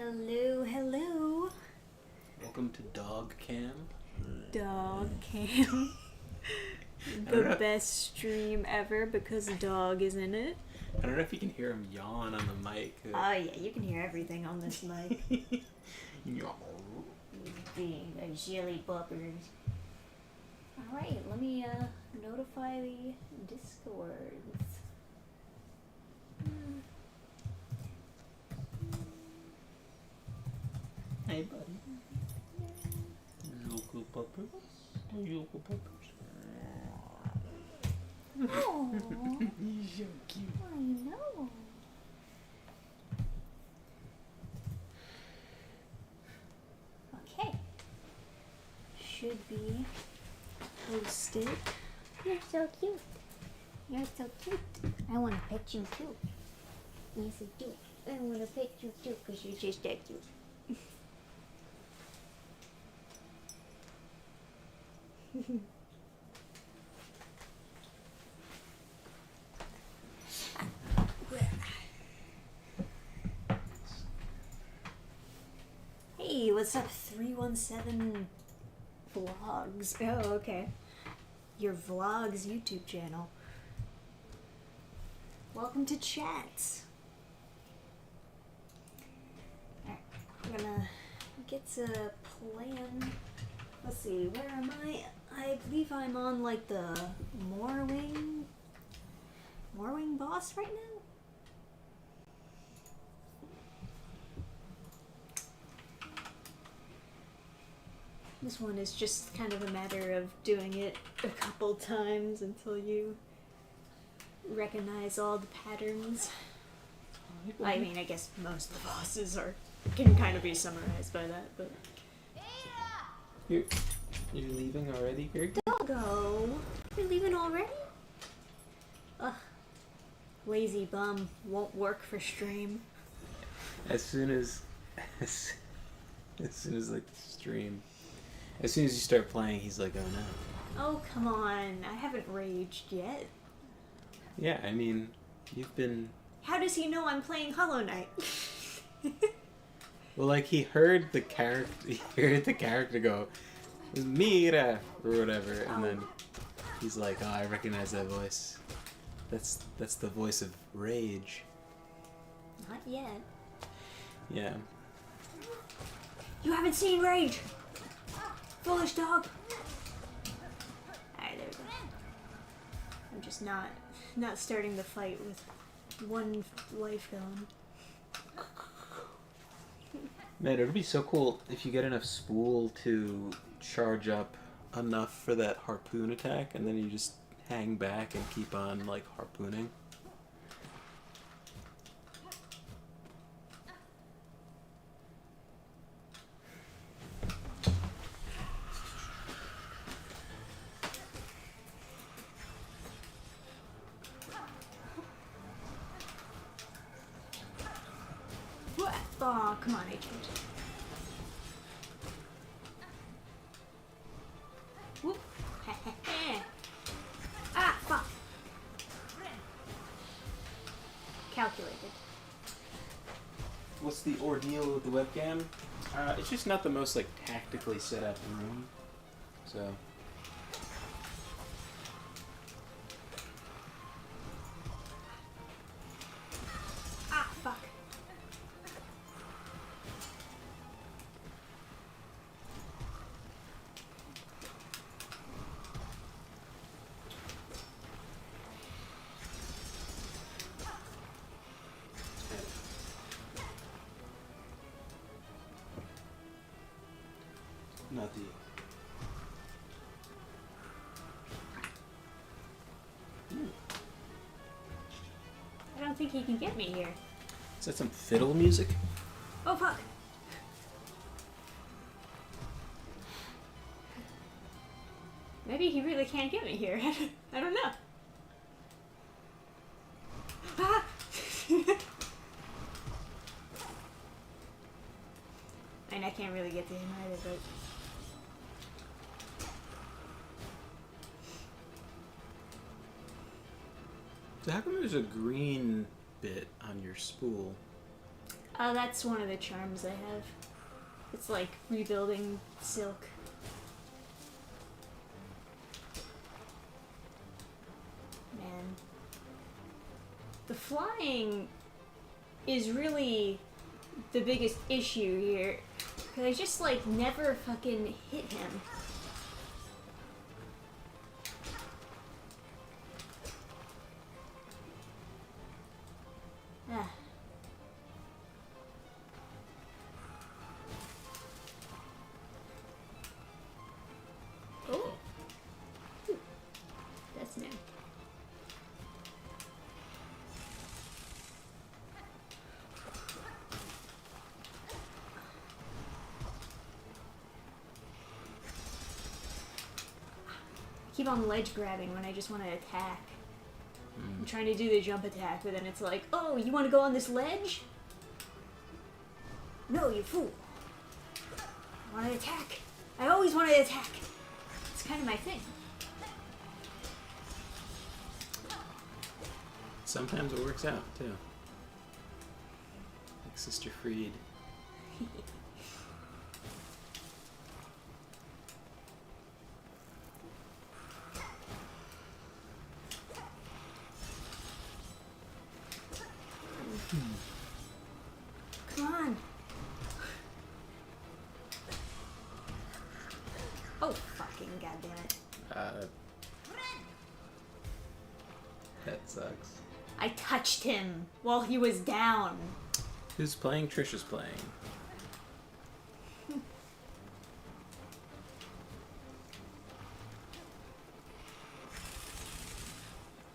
Hello, hello. Welcome to Dog Cam. Dog Cam. The best stream ever because dog is in it. I don't know if you can hear him yawn on the mic. Oh yeah, you can hear everything on this mic. Yawn. Being a jelly buppers. Alright, let me notify the Discords. Hey buddy. Local puppers. Local puppers. Oh, He's so cute. I know. Okay. Should be posted. You're so cute. You're so cute. I want to pet you too. Yes, I do. I want to pet you too because you're just that cute. Hey, what's up, 317 Vlogs? Oh, okay. Your Vlogs YouTube channel. Welcome to chat. Alright, I'm gonna get to plan. Let's see, where am I? I believe I'm on like the Moorwing boss right now? This one is just kind of a matter of doing it a couple times until you recognize all the patterns. I mean, I guess most of the bosses can kind of be summarized by that, but... You're leaving already, Greg? Doggo! You're leaving already? Ugh. Lazy bum. Won't work for stream. As soon as like the stream. As soon as you start playing, he's like, oh no. Oh, come on. I haven't raged yet. Yeah, I mean, you've been... How does he know I'm playing Hollow Knight? Well, like, he heard the character go, Mira, or whatever, and then he's like, oh, I recognize that voice. That's the voice of rage. Not yet. Yeah. You haven't seen Rage! Foolish dog! Alright, there we go. I'm just not starting the fight with one life gone. Man, it would be so cool if you get enough spool to charge up enough for that harpoon attack, and then you just hang back and keep on, like, harpooning. Oh, come on, Agent. Whoop. Ah, fuck. Calculated. What's the ordeal with the webcam? It's just not the most, like, tactically set up room, so... Ah, fuck. Not the... I don't think he can get me here. Is that some fiddle music? Oh, fuck. Maybe he really can't get me here. I don't know. Ah! I mean, I can't really get to him either, but... So how come there's a green bit on your spool? That's one of the charms I have. It's like rebuilding silk. Man. The flying is really the biggest issue here. Because I just, like, never fucking hit him. Ah. Oh. Ooh. That's new. I keep on ledge grabbing when I just want to attack. I'm trying to do the jump attack, but then it's like, oh, you want to go on this ledge? No, you fool. I want to attack. I always want to attack. It's kind of my thing. Sometimes it works out, too. Like Sister Freed. Come on. Oh, fucking goddammit. That sucks. I touched him while he was down. Who's playing? Trisha's playing.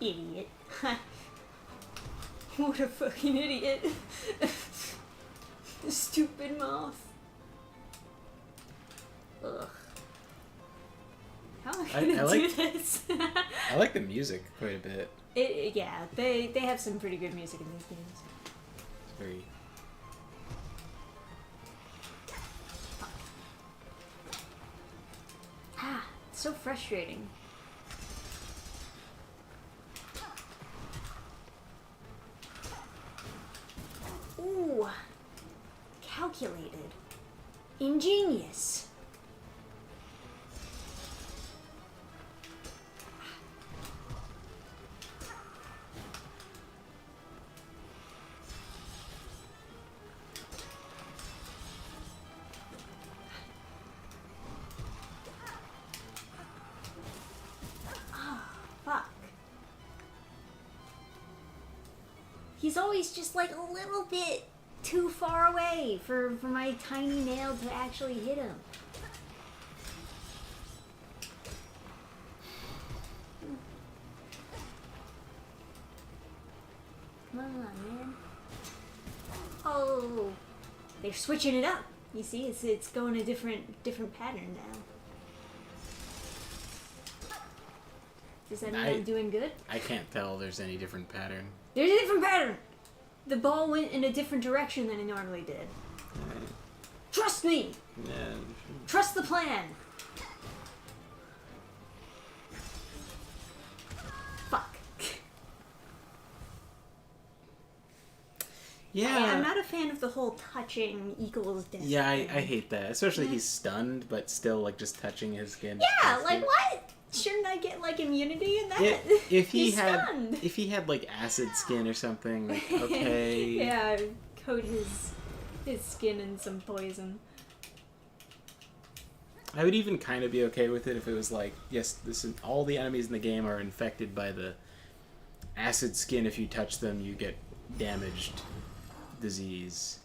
Idiot. What a fucking idiot. Stupid moth. Ugh. How am I gonna do this? I like the music quite a bit. Yeah, they have some pretty good music in these games. It's very... It's so frustrating. Ooh. Calculated. Ingenious. Fuck. He's always just like a little bit too far away for my tiny nail to actually hit him. Come on, man. Oh, they're switching it up. You see, it's going a different pattern now. Does that mean I'm doing good? I can't tell there's any different pattern. There's a different pattern! The ball went in a different direction than it normally did. Right. Trust me! Yeah. Trust the plan! Fuck. Yeah. I'm not a fan of the whole touching equals death. Yeah, I hate that. Especially he's stunned, but still, like, just touching his skin. Yeah, like, what? Shouldn't I get, like, immunity in that? If he He's had, stunned. if he had like acid skin or something, like, okay. Yeah, coat his skin in some poison. I would even kind of be okay with it if it was like, yes, all the enemies in the game are infected by the acid skin. If you touch them, you get damaged disease.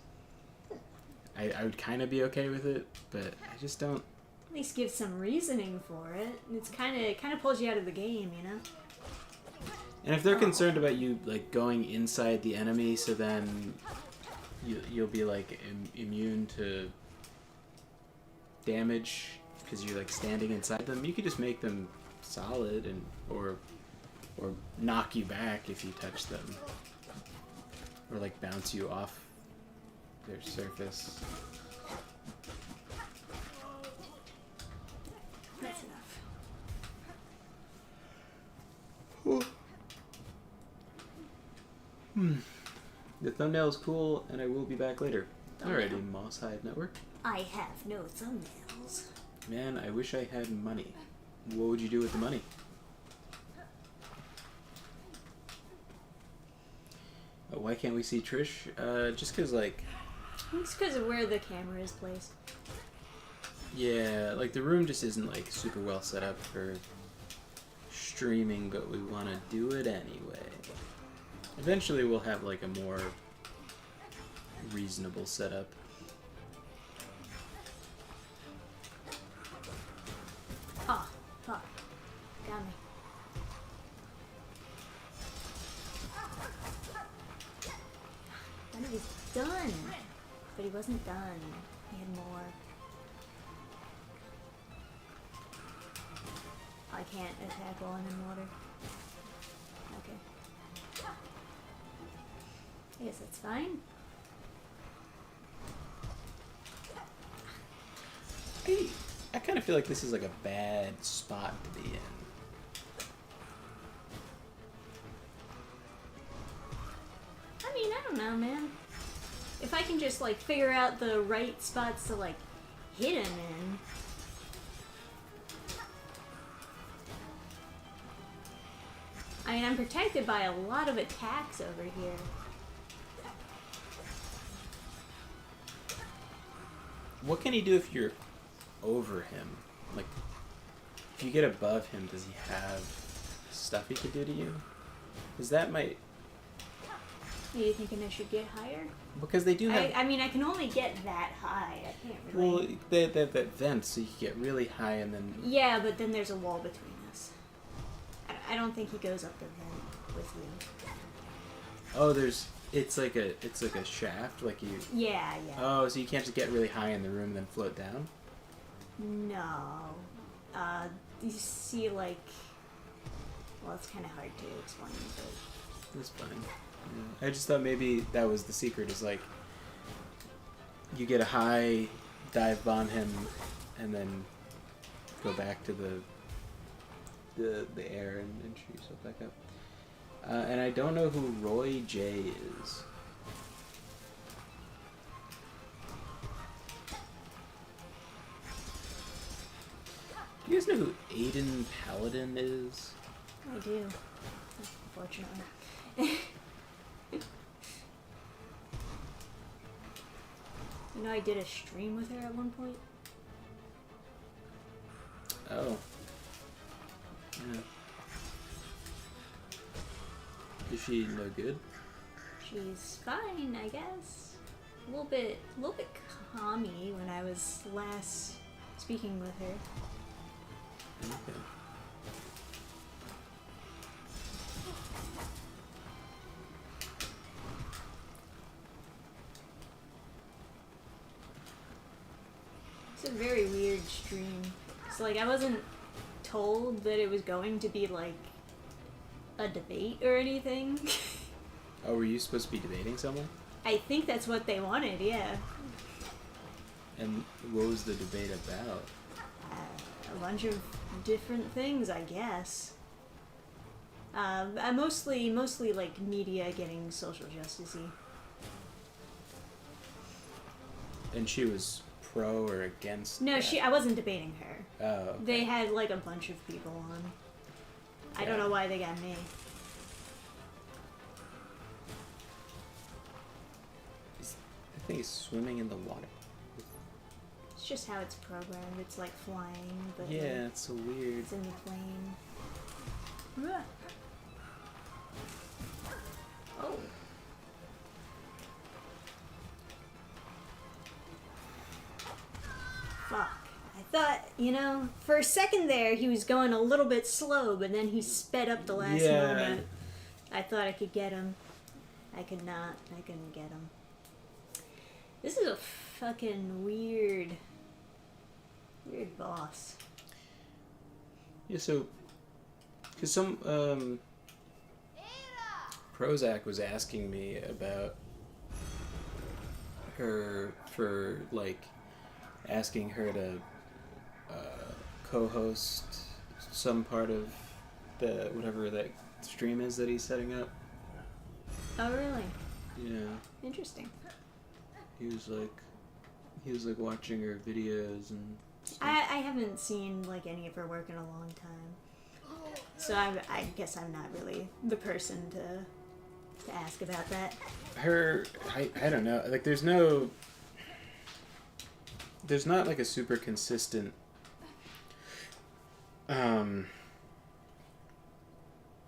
I would kind of be okay with it, but I just don't. At least give some reasoning for it. It's kind of pulls you out of the game, you know. And if they're concerned about you like going inside the enemy, so then you'll be like immune to damage because you're like standing inside them, you could just make them solid and or knock you back if you touch them, or like bounce you off their surface. That's enough. The thumbnail is cool, and I will be back later. Thumbnail. Alrighty, Moss Hide Network. I have no thumbnails. Man, I wish I had money. What would you do with the money? Why can't we see Trish? Just because, like... It's because of where the camera is placed. Yeah, like, the room just isn't, like, super well set up for streaming, but we want to do it anyway. Eventually we'll have, like, a more reasonable setup. Oh, fuck. Got me. Then he was done. But he wasn't done. He had more. I can't attack while I'm in water. Okay. I guess that's fine. I kind of feel like this is like a bad spot to be in. I mean, I don't know, man. If I can just, like, figure out the right spots to, like, hit him in. I mean, I'm protected by a lot of attacks over here. What can he do if you're over him? Like, if you get above him, does he have stuff he could do to you? Because that might... Are you thinking I should get higher? Because they do have... I mean, I can only get that high. I can't really... Well, they have that vent, so you can get really high and then... Yeah, but then there's a wall between us. I don't think he goes up the vent with you. Oh, there's... It's like a shaft, like you... Yeah, yeah. Oh, so you can't just get really high in the room and then float down? No. You see, like... Well, it's kind of hard to explain, but... That's fine. Yeah. I just thought maybe that was the secret, is like... You get a high dive bomb him, and then go back to the air and shoot yourself back up. And I don't know who Roy J is. Do you guys know who Aiden Paladin is? I do. Unfortunately. You know, I did a stream with her at one point. Oh. Yeah. Is she no good? She's fine, I guess. A little bit calmy when I was last speaking with her. Okay. It's a very weird stream. So, like, I wasn't told that it was going to be, like, a debate or anything. Oh, were you supposed to be debating someone? I think that's what they wanted, yeah. And what was the debate about? A bunch of different things, I guess. I mostly like media getting social justice-y. And she was pro or against? No, that? I wasn't debating her. Oh. Okay. They had like a bunch of people on. I don't know why they got me. I think he's swimming in the water. It's just how it's programmed. It's like flying, but Yeah, like, it's so weird. it's in the plane. Oh. Fuck. I thought, you know, for a second there he was going a little bit slow, but then he sped up the last moment. I thought I could get him. I could not. I couldn't get him. This is a fucking weird boss. Yeah, so... Because some, Prozac was asking me about her for, like, asking her to co-host some part of the whatever that stream is that he's setting up. Oh, really? Yeah. Interesting. He was like watching her videos and stuff. I haven't seen like any of her work in a long time, so I guess I'm not really the person to ask about that. I don't know. Like there's not like a super consistent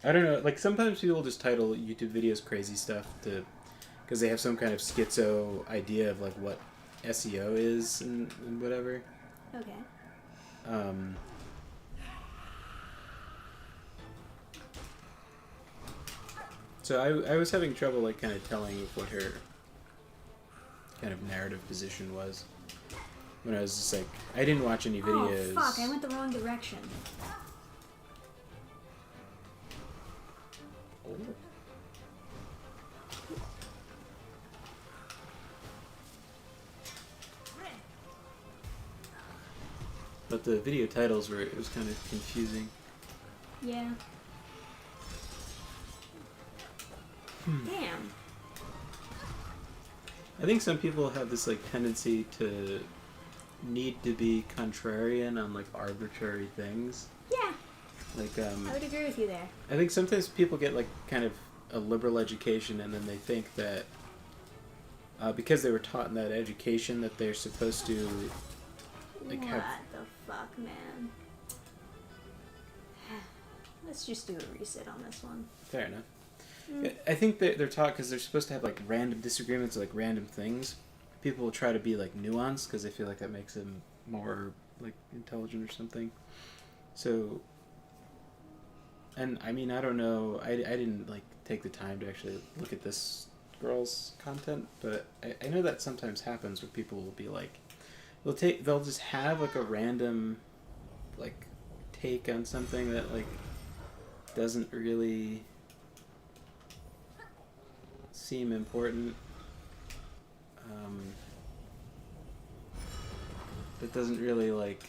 I don't know, like sometimes people just title YouTube videos crazy stuff because they have some kind of schizo idea of like what SEO is and whatever. Okay. So I was having trouble like kind of telling what her kind of narrative position was when I was just like, I didn't watch any videos. Oh fuck! I went the wrong direction. Oh. But the video titles it was kind of confusing. Yeah. Damn. I think some people have this like tendency to need to be contrarian on like arbitrary things. Yeah. Like I would agree with you there. I think sometimes people get like kind of a liberal education and then they think that because they were taught in that education that they're supposed to like what have. The fuck, man? Let's just do a reset on this one. Fair enough. I think that they're taught because they're supposed to have like random disagreements, like random things. People will try to be like nuanced because they feel like that makes them more like intelligent or something. So, and I mean, I don't know. I didn't like take the time to actually look at this girl's content, but I know that sometimes happens where people will be like, they'll just have like a random like take on something that like doesn't really seem important. That doesn't really like.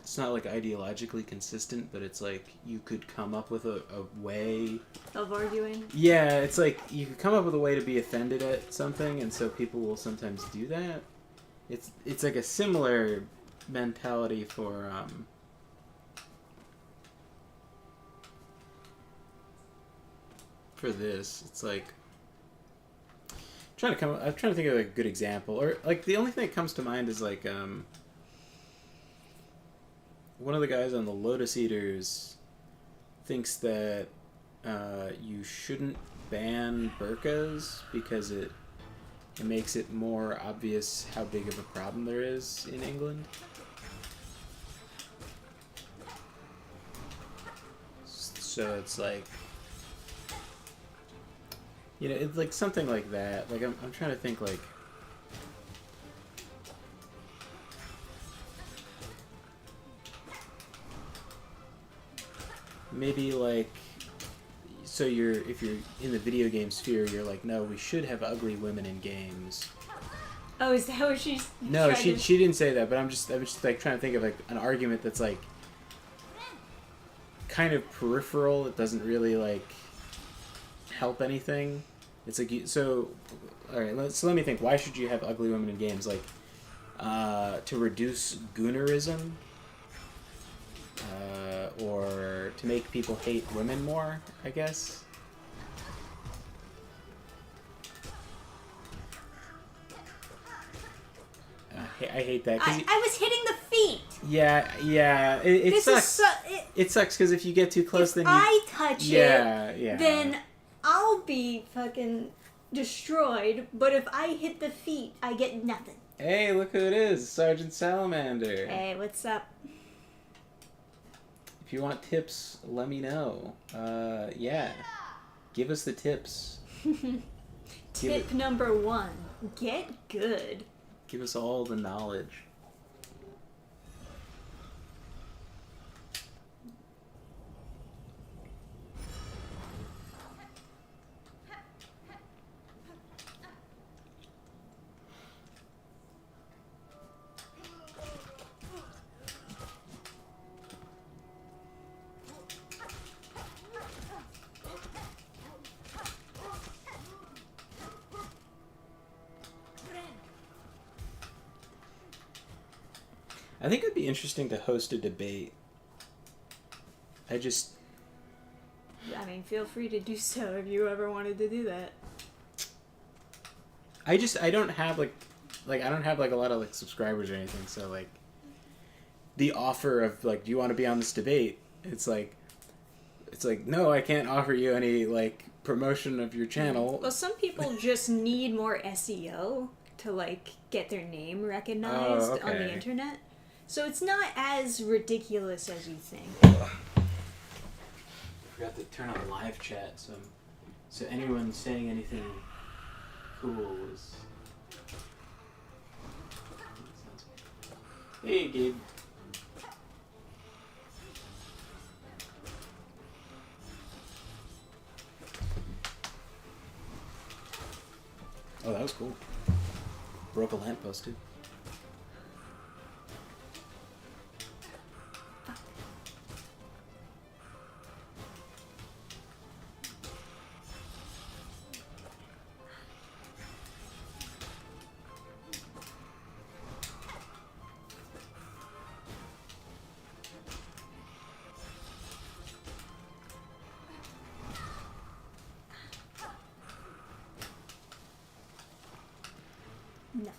It's not like ideologically consistent, but it's like you could come up with a way of arguing. Yeah, it's like you could come up with a way to be offended at something, and so people will sometimes do that. It's like a similar mentality for this. It's like I'm trying to think of a good example, or like the only thing that comes to mind is like one of the guys on the Lotus Eaters thinks that you shouldn't ban burqas because it makes it more obvious how big of a problem there is in England. So it's like, you know, it's like something like that. Like I'm trying to think like. Maybe like, so if you're in the video game sphere, you're like, no, we should have ugly women in games. Oh, is that what she's? No, she didn't say that, but I'm just like trying to think of like an argument that's like kind of peripheral. It doesn't really like help anything. It's like so. All right, let me think. Why should you have ugly women in games? Like to reduce goonerism. Or to make people hate women more, I guess. I hate that. I was hitting the feet. Yeah. It sucks. It sucks because if you get too close, then I touch it, then I'll be fucking destroyed. But if I hit the feet, I get nothing. Hey, look who it is, Sergeant Salamander. Hey, what's up? If you want tips, let me know. Yeah. Give us the tips. Tip number 1. Get good. Give us all the knowledge. I think it'd be interesting to host a debate. I mean, feel free to do so if you ever wanted to do that. I don't have like I don't have like a lot of like subscribers or anything, so like the offer of like, do you want to be on this debate? It's like no, I can't offer you any like promotion of your channel. Well, some people just need more SEO to like get their name recognized on the internet. So it's not as ridiculous as you think. I forgot to turn on live chat, so anyone saying anything cool is. Hey, Gabe. Oh, that was cool. Broke a lamppost too. No. I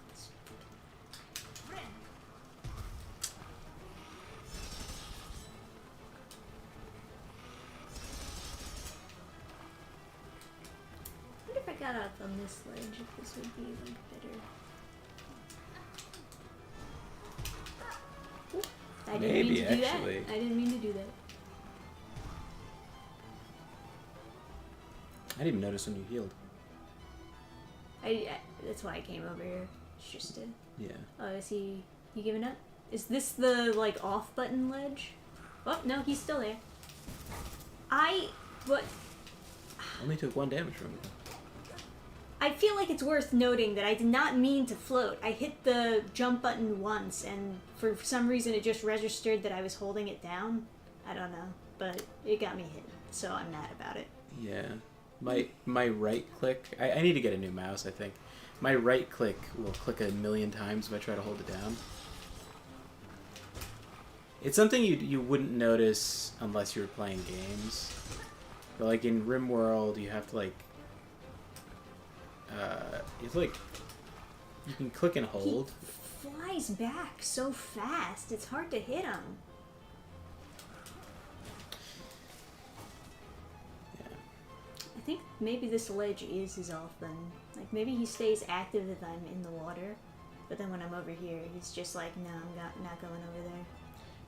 wonder if I got up on this ledge, if this would be like better. Oop, I didn't Maybe, mean to do actually. that. I didn't mean to do that. I didn't even notice when you healed. That's why I came over here. It's just to. Yeah. Oh, is he giving up? Is this the like off button ledge? Oh no, he's still there. What? Only took 1 damage from him. I feel like it's worth noting that I did not mean to float. I hit the jump button once, and for some reason it just registered that I was holding it down. I don't know, but it got me hit, so I'm mad about it. Yeah. My right click, I need to get a new mouse, I think. My right click will click 1,000,000 times if I try to hold it down. It's something you wouldn't notice unless you were playing games. But like in RimWorld, you have to like you can click and hold. He flies back so fast, it's hard to hit him. I think maybe this ledge is his off button. Like, maybe he stays active if I'm in the water, but then when I'm over here, he's just like, no, I'm not going over there.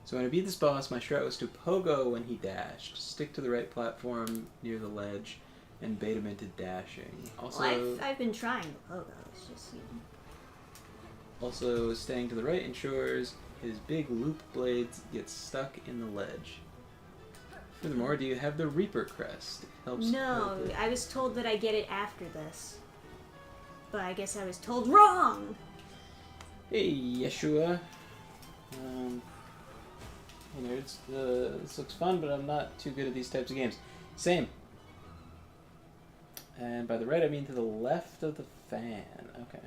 So when I beat this boss, my strat was to pogo when he dashed. Stick to the right platform near the ledge, and bait him into dashing. Also, well, I've been trying the pogo, it's just, you know. Also, staying to the right ensures his big loop blades get stuck in the ledge. Furthermore, do you have the Reaper crest? It helps. No, I was told that I get it after this. But I guess I was told wrong! Hey, Yeshua. Hey nerds, this looks fun, but I'm not too good at these types of games. Same. And by the right, I mean to the left of the fan. Okay.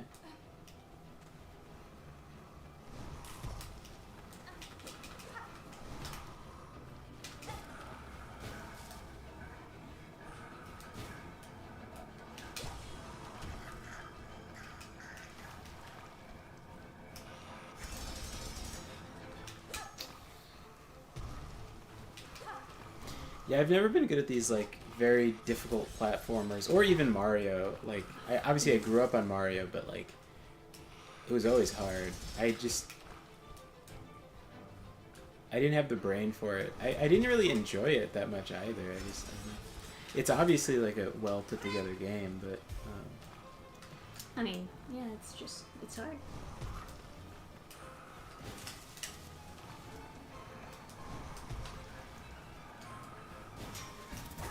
Yeah, I've never been good at these, like, very difficult platformers, or even Mario. Like, obviously I grew up on Mario, but, like, it was always hard. I didn't have the brain for it. I didn't really enjoy it that much either. It's obviously, like, a well put together game, but... I mean, yeah, it's hard.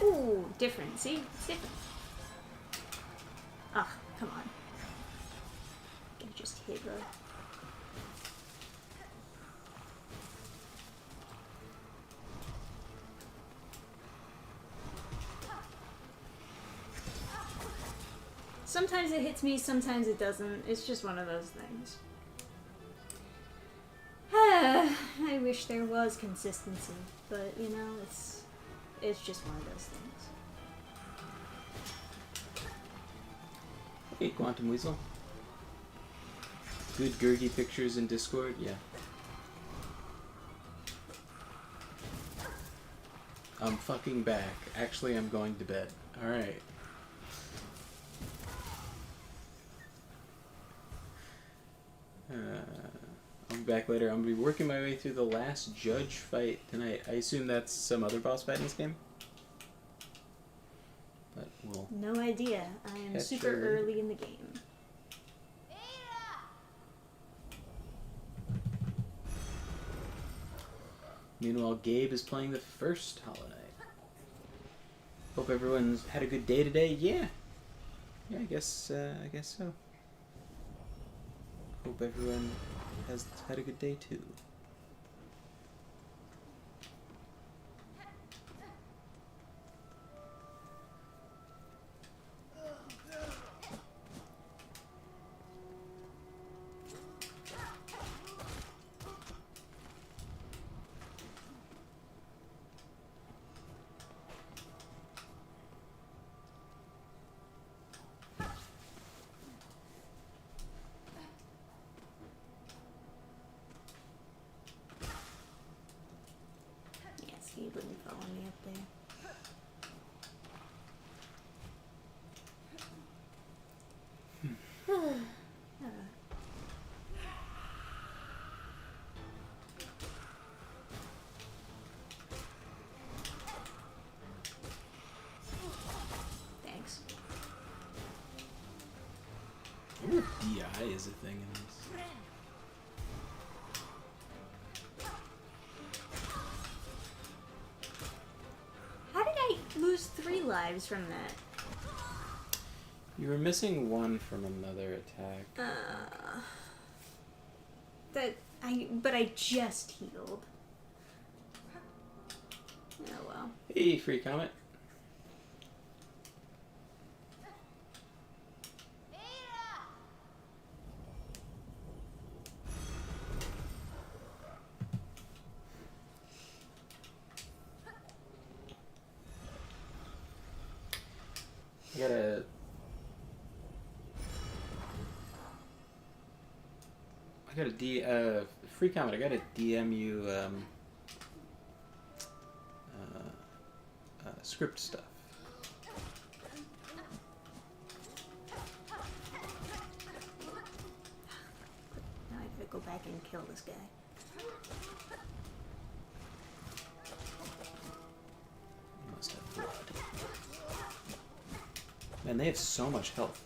Ooh, different. See? It's different. Ah, come on. Can just hit her. Sometimes it hits me, sometimes it doesn't. It's just one of those things. I wish there was consistency, but you know, it's just one of those things. Hey, Quantum Weasel. Good Gurgi pictures in Discord? Yeah. I'm fucking back. Actually, I'm going to bed. Alright. I'll be back later. I'm going to be working my way through the last judge fight tonight. I assume that's some other boss fight in this game? But we'll... No idea. I am super early in the game. Meanwhile, Gabe is playing the first Hollow Knight. Hope everyone's had a good day today. Yeah. Yeah, I guess so. Hope everyone has had a good day too. He wouldn't follow me up there. Thanks. I wonder if DI is a thing in this. How did I lose 3 lives from that? You were missing one from another attack. But I just healed. Oh well. Hey, Free Comet. Free Comet, I gotta DM you, script stuff. Now I gotta go back and kill this guy. Must have blood. Man, they have so much health.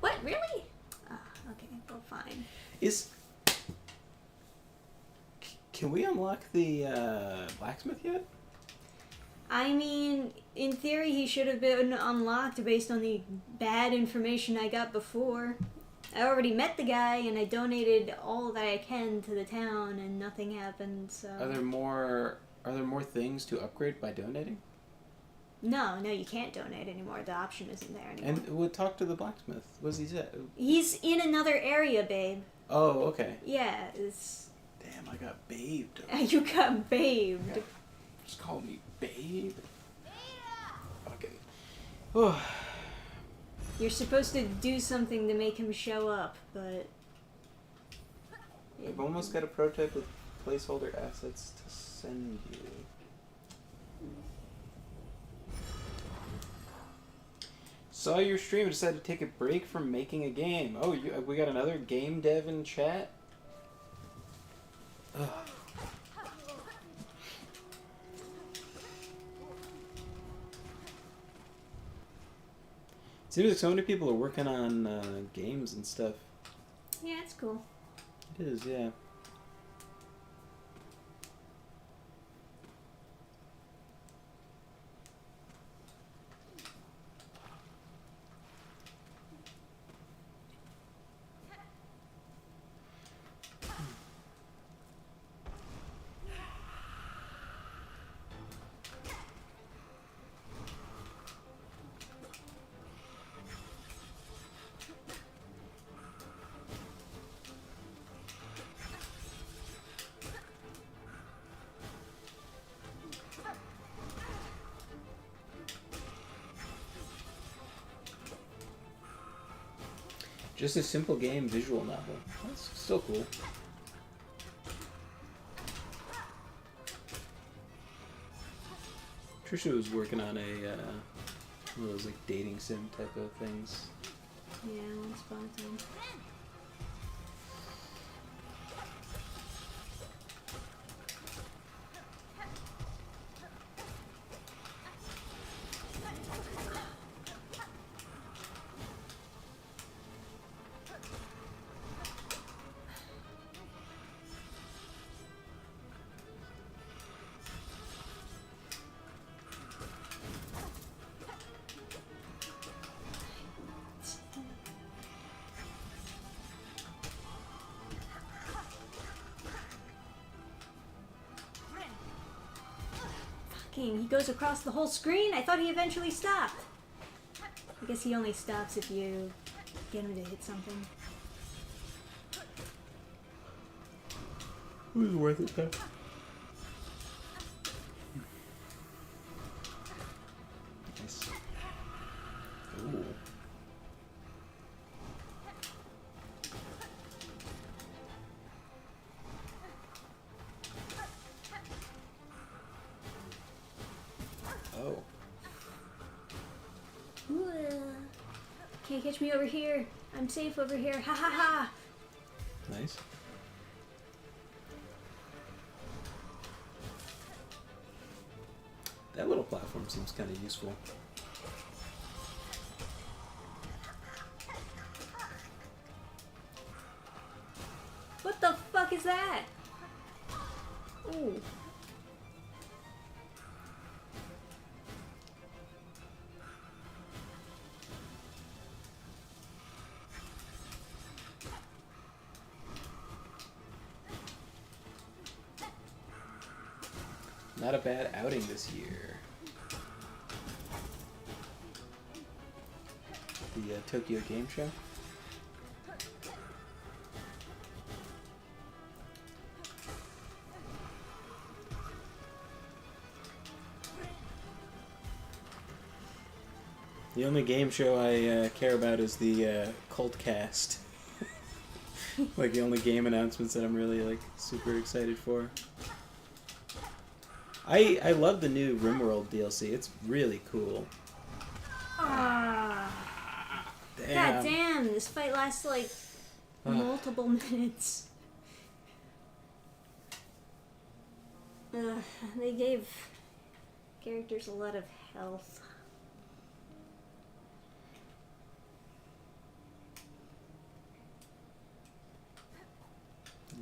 What? Really? Okay, well, fine. Can we unlock the blacksmith yet? I mean, in theory, he should have been unlocked based on the bad information I got before. I already met the guy, and I donated all that I can to the town, and nothing happened. So. Are there more things to upgrade by donating? No, you can't donate anymore. The option isn't there anymore. And we'll talk to the blacksmith. What's he say? He's in another area, babe. Oh, okay. Yeah, it's... Damn, I got babed. You got babed. Yeah. Just call me babe. Fucking... Oh. You're supposed to do something to make him show up, but... I've almost got a prototype with placeholder assets to send you. Saw your stream and decided to take a break from making a game. Oh, we got another game dev in chat? Ugh. Seems like so many people are working on games and stuff. Yeah, it's cool. It is, yeah. Just a simple game visual novel. That's still cool. Trisha was working on one of those like dating sim type of things. Yeah, once upon a time. He goes across the whole screen? I thought he eventually stopped. I guess he only stops if you get him to hit something. It was worth it though. Nice. Ooh. Oh. Ooh, can't catch me over here. I'm safe over here. Ha ha ha. Nice. That little platform seems kind of useful. What the fuck is that? Ooh. Not a bad outing this year. The Tokyo Game Show. The only game show I care about is the Cult Cast. Like the only game announcements that I'm really like super excited for. I love the new RimWorld DLC. It's really cool. Ah. Damn. God damn, this fight lasts like multiple minutes. They gave characters a lot of health.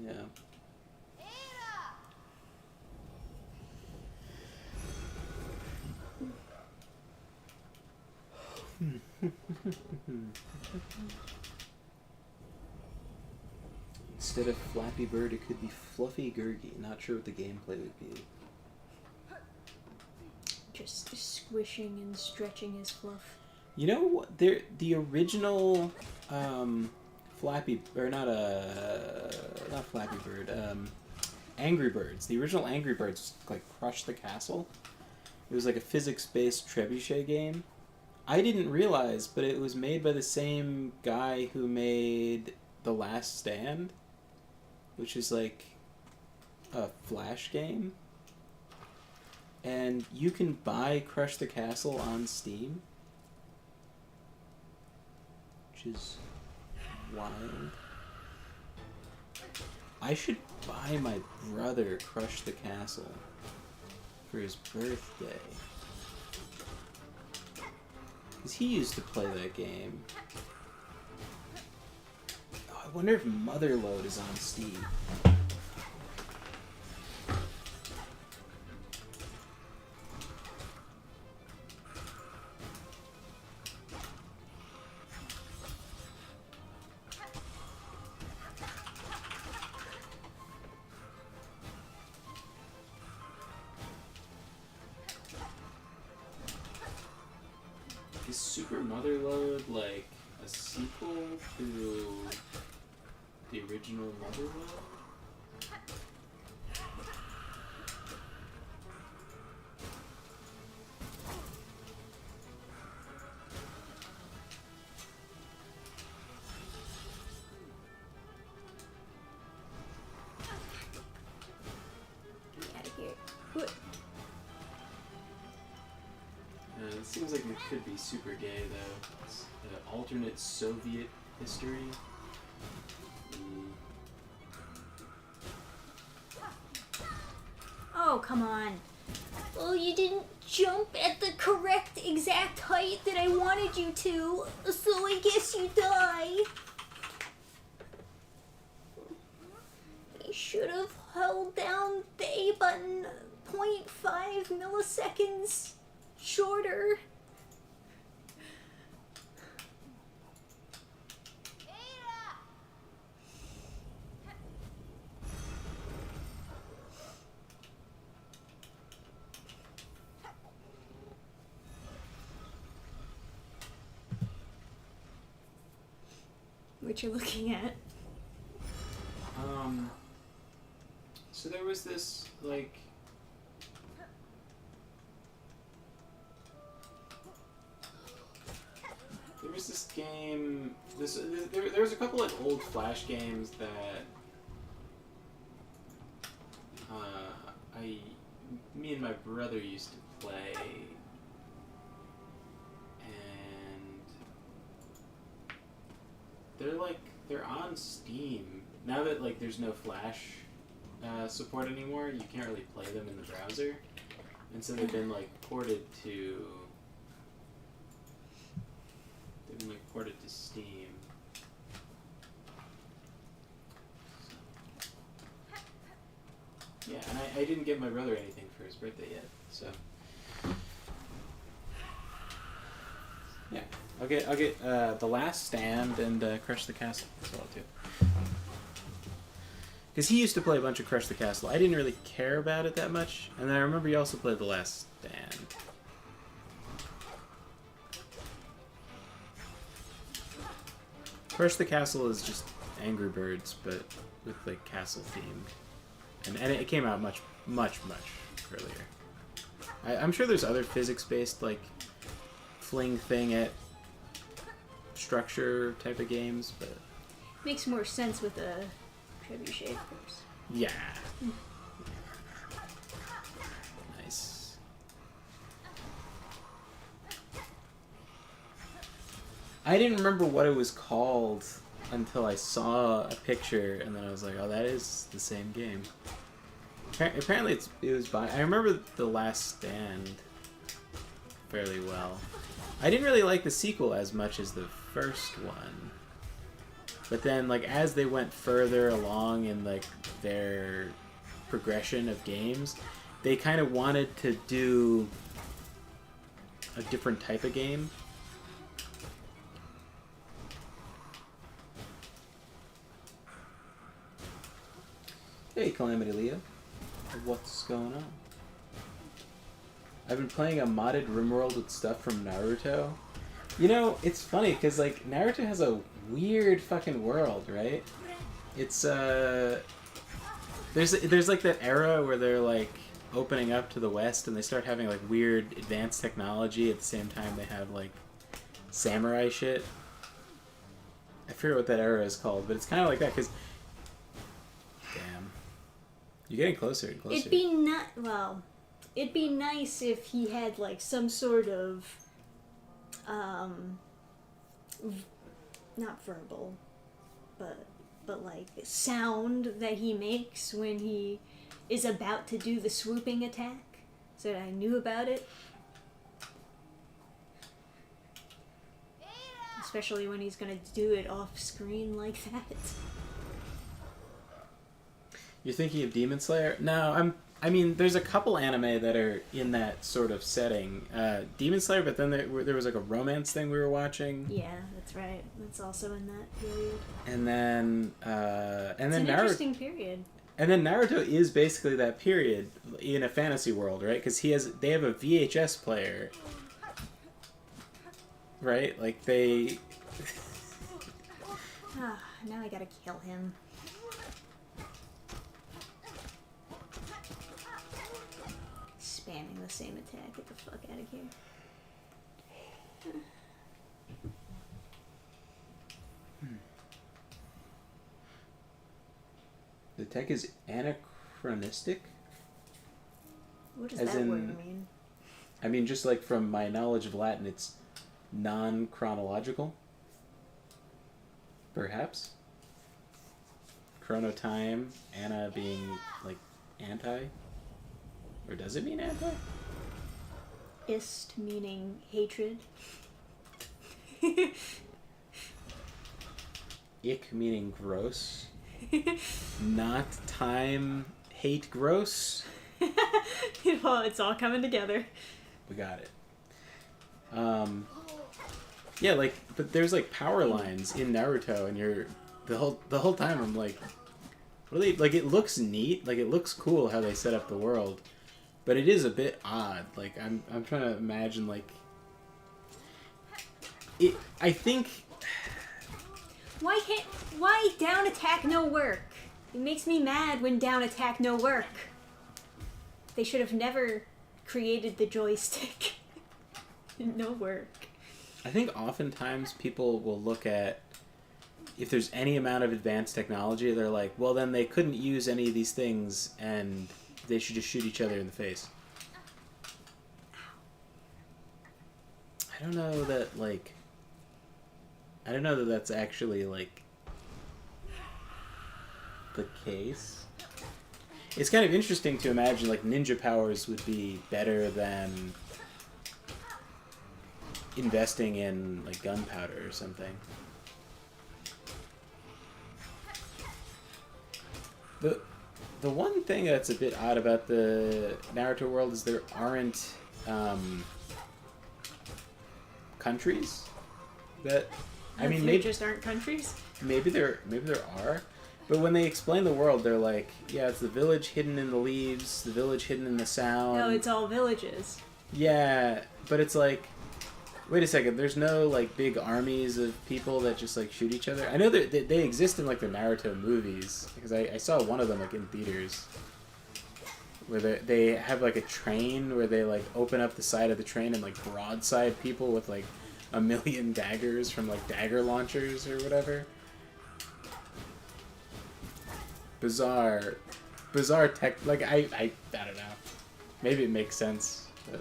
Yeah. Instead of Flappy Bird, it could be Fluffy Gurgi. Not sure what the gameplay would be. Just squishing and stretching his fluff. You know what? The original Flappy or not Flappy Bird. Angry Birds. The original Angry Birds like Crush the Castle. It was like a physics-based trebuchet game. I didn't realize, but it was made by the same guy who made The Last Stand, which is like a Flash game. And you can buy Crush the Castle on Steam, which is wild. I should buy my brother Crush the Castle for his birthday. Because he used to play that game. Oh, I wonder if Motherload is on Steam. Is Super Motherload like a sequel to the original Motherload? seems like it could be super gay though. It's, alternate Soviet history. Oh, come on. Well, you didn't jump at the correct exact height that I wanted you to, so I guess you die. You should have held down the A button 0.5 milliseconds shorter. What you're looking at? So there was this like. There was this game. There was a couple of old Flash games that me and my brother used to play, and they're on Steam now that like there's no Flash support anymore. You can't really play them in the browser, and so they've been like ported to. They've been like ported to Steam. Yeah, and I didn't give my brother anything for his birthday yet, so. Yeah, I'll get The Last Stand and Crush the Castle. That's what I'll do. Because he used to play a bunch of Crush the Castle. I didn't really care about it that much, and then I remember he also played The Last Stand. Crush the Castle is just Angry Birds, but with like castle theme. And it came out much earlier. I'm sure there's other physics-based like fling thing at structure type of games, but makes more sense with a trebuchet, of course. Yeah. Nice. I didn't remember what it was called until I saw a picture, and then I was like, "Oh, that is the same game." Apparently, it was by. I remember The Last Stand fairly well. I didn't really like the sequel as much as the first one, but then, like, as they went further along in like their progression of games, they kind of wanted to do a different type of game. Hey, Calamity Leo. What's going on? I've been playing a modded RimWorld with stuff from Naruto. You know, it's funny, because, like, Naruto has a weird fucking world, right? It's, There's like, that era where they're, like, opening up to the West, and they start having, like, weird advanced technology at the same time they have, like, samurai shit. I forget what that era is called, but it's kind of like that, because... Damn. You're getting closer and closer. It'd be nice if he had like some sort of not verbal, but like sound that he makes when he is about to do the swooping attack, so that I knew about it. Especially when he's gonna do it off screen like that. You're thinking of Demon Slayer? No, I mean, there's a couple anime that are in that sort of setting. Demon Slayer, but then there was like a romance thing we were watching. Yeah, that's right. That's also in that period. And then it's an interesting period. And then Naruto is basically that period in a fantasy world, right? Because they have a VHS player, right? Like they. Now I gotta kill him. Spamming the same attack. Get the fuck out of here. The tech is anachronistic. What does that word mean? I mean, just like from my knowledge of Latin, it's non-chronological. Perhaps. Chronotime, Anna being like anti, or does it mean anti? Ist meaning hatred. Ich meaning gross. Not time, hate gross. Well, it's all coming together. We got it. Yeah, like, but there's like power lines in Naruto, and you're the whole time I'm like, really, like, it looks neat, like it looks cool how they set up the world, but it is a bit odd. Like I'm trying to imagine like it. I think Why down attack no work? It makes me mad when down attack no work. They should have never created the joystick. No work. I think oftentimes people will look at if there's any amount of advanced technology, they're like, well, then they couldn't use any of these things, and they should just shoot each other in the face. I don't know that, like, I don't know that that's actually, like, the case. It's kind of interesting to imagine, like, ninja powers would be better than investing in, like, gunpowder or something. The one thing that's a bit odd about the Naruto world is there aren't countries that I mean maybe just aren't countries. maybe there are, but when they explain the world, they're like, yeah, it's the village hidden in the leaves, the village hidden in the sound. No, it's all villages. Yeah, but it's like, wait a second, there's no, like, big armies of people that just, like, shoot each other? I know that they exist in, like, the Naruto movies, because I saw one of them, like, in theaters, where they have, like, a train where they, like, open up the side of the train and, like, broadside people with, like, 1,000,000 daggers from, like, dagger launchers or whatever. Bizarre tech, like, I don't know. Maybe it makes sense, but...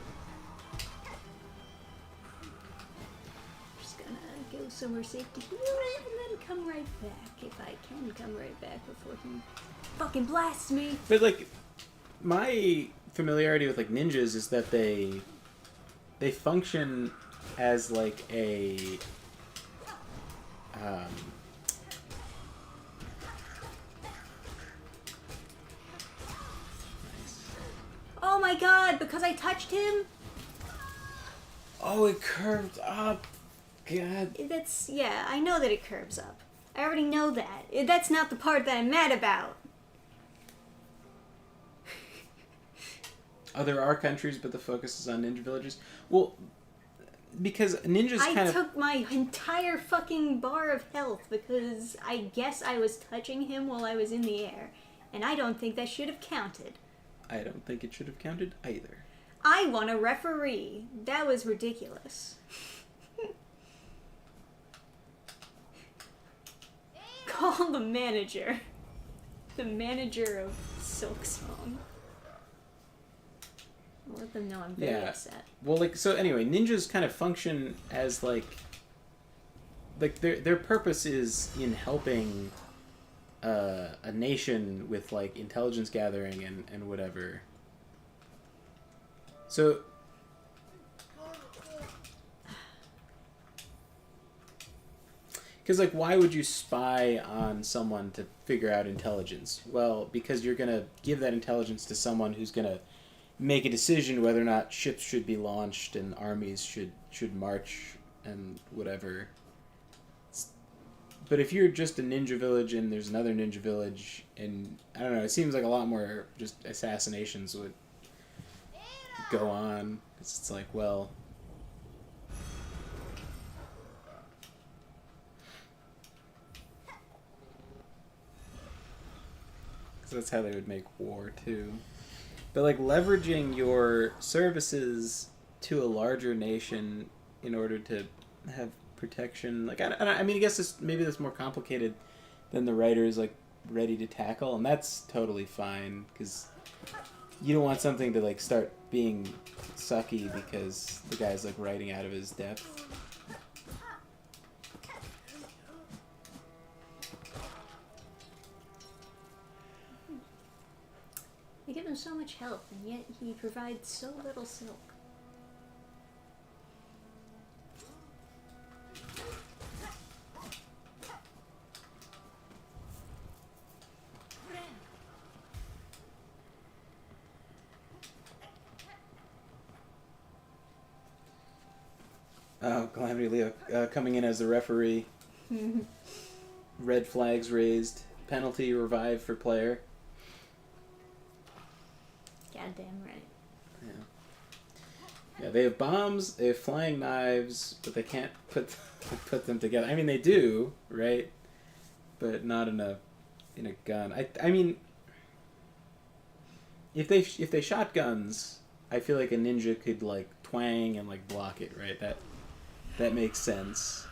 Go somewhere safe to heal it and then come right back if I can come right back before he fucking blasts me. But like, my familiarity with like ninjas is that they function as like a Oh my god, because I touched him? Oh, it curved up. God. That's, yeah, I know that it curves up. I already know that. That's not the part that I'm mad about. Oh, there are countries, but the focus is on ninja villages? Well, because ninjas I took my entire fucking bar of health because I guess I was touching him while I was in the air. And I don't think that should have counted. I don't think it should have counted either. I want a referee. That was ridiculous. Call the manager. The manager of Silksong. I'll let them know I'm very upset. Well, like, so anyway, ninjas kind of function as like their purpose is in helping a nation with like intelligence gathering and whatever. So because, like, why would you spy on someone to figure out intelligence? Well, because you're going to give that intelligence to someone who's going to make a decision whether or not ships should be launched and armies should march and whatever. But if you're just a ninja village and there's another ninja village, and, I don't know, it seems like a lot more just assassinations would go on. It's like, well... That's how they would make war too. But like leveraging your services to a larger nation in order to have protection, like I mean, I guess maybe that's more complicated than the writer's like ready to tackle, and that's totally fine because you don't want something to like start being sucky because the guy's like writing out of his depth. They give him so much health, and yet he provides so little silk. Oh, Calamity Leo coming in as the referee. Red flags raised. Penalty revive for player. Goddamn right. Yeah, they have bombs, they have flying knives, but they can't put them together. I mean, they do, right? But not in a gun. I mean, if they shot guns, I feel like a ninja could like twang and like block it, right? That makes sense.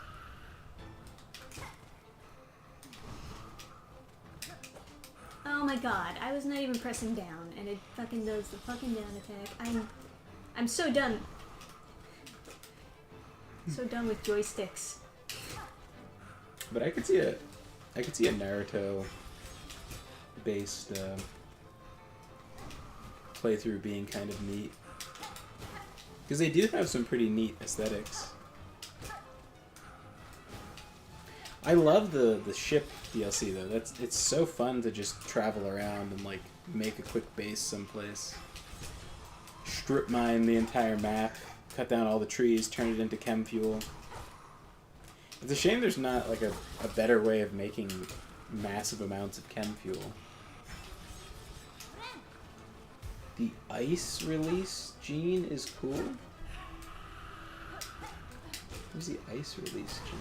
Oh my god, I was not even pressing down, and it fucking does the fucking down attack. I'm so done. So done with joysticks. But I could see a Naruto based playthrough being kind of neat. Because they do have some pretty neat aesthetics. I love the ship DLC though. It's so fun to just travel around and like make a quick base someplace. Strip mine the entire map, cut down all the trees, turn it into chem fuel. It's a shame there's not like a better way of making massive amounts of chem fuel. The ice release gene is cool. Where's the ice release gene?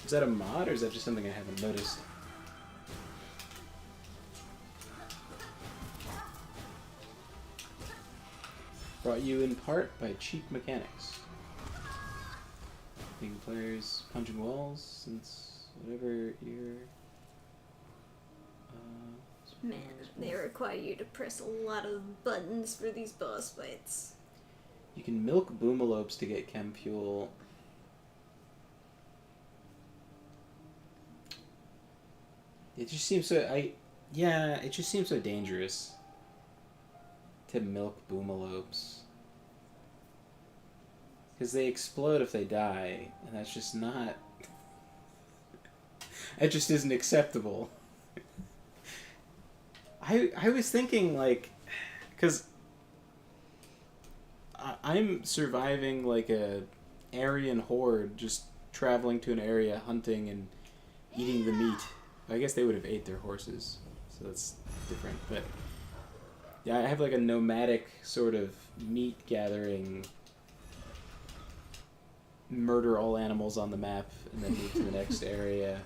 Is that a mod or is that just something I haven't noticed? Brought you in part by cheap mechanics. Making players punching walls since whatever year. Man, they require you to press a lot of buttons for these boss fights. You can milk boomalopes to get chem fuel. It just seems so it just seems so dangerous to milk boomalopes. Because they explode if they die, and that's just not... It just isn't acceptable. I was thinking, like... Because I'm surviving like a Aryan horde, just traveling to an area, hunting and eating the meat. I guess they would have ate their horses, so that's different. But yeah, I have like a nomadic sort of meat gathering, murder all animals on the map, and then move to the next area.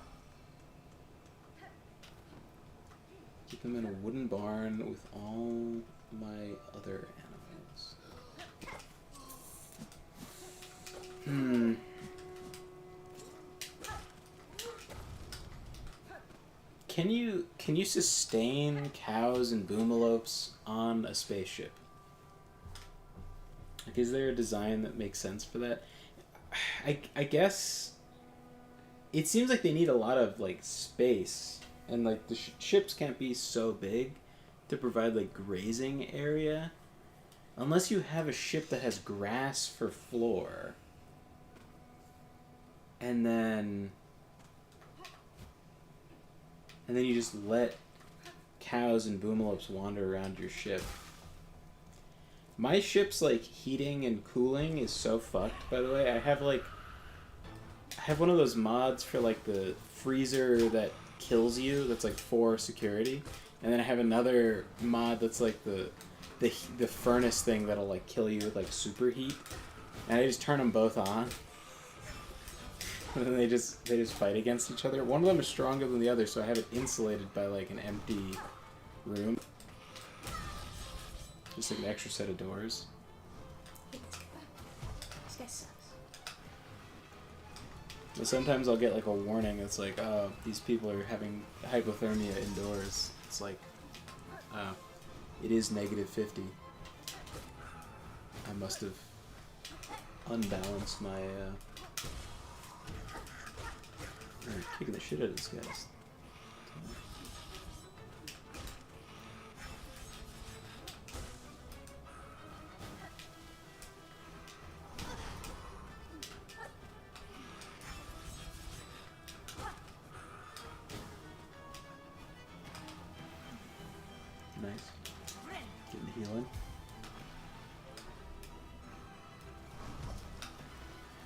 Keep them in a wooden barn with all my other animals. Can you sustain cows and boomalopes on a spaceship? Like, is there a design that makes sense for that? I guess it seems like they need a lot of like space, and like the ships can't be so big to provide like grazing area, unless you have a ship that has grass for floor, and then you just let cows and boomalopes wander around your ship. My ship's like heating and cooling is so fucked, by the way. I have one of those mods for like the freezer that kills you, that's like for security. And then I have another mod that's like the furnace thing that'll like kill you with like super heat. And I just turn them both on. And then they just fight against each other. One of them is stronger than the other, so I have it insulated by like an empty room. Just like an extra set of doors. This guy sucks. But sometimes I'll get like a warning that's like, oh, these people are having hypothermia indoors. It's like, it is -50. I must have unbalanced my, kicking the shit out of this guy. Nice. Getting the healing.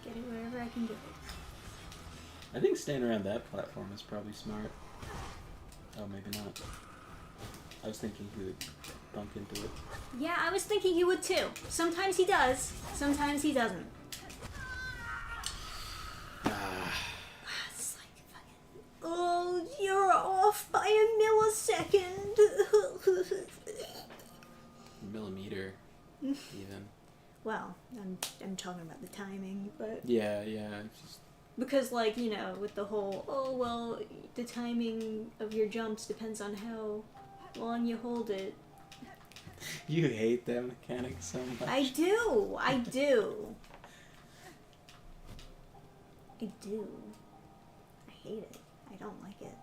Get it wherever I can get it. I think staying around that platform is probably smart. Oh, maybe not. I was thinking he would bump into it. Yeah, I was thinking he would too. Sometimes he does, sometimes he doesn't. It's like fucking... Oh, you're off by a millisecond. Millimeter, even. Well, I'm talking about the timing, but... Yeah, it's just... Because, like, you know, with the whole, oh, well, the timing of your jumps depends on how long you hold it. You hate that mechanic so much. I do. I hate it. I don't like it.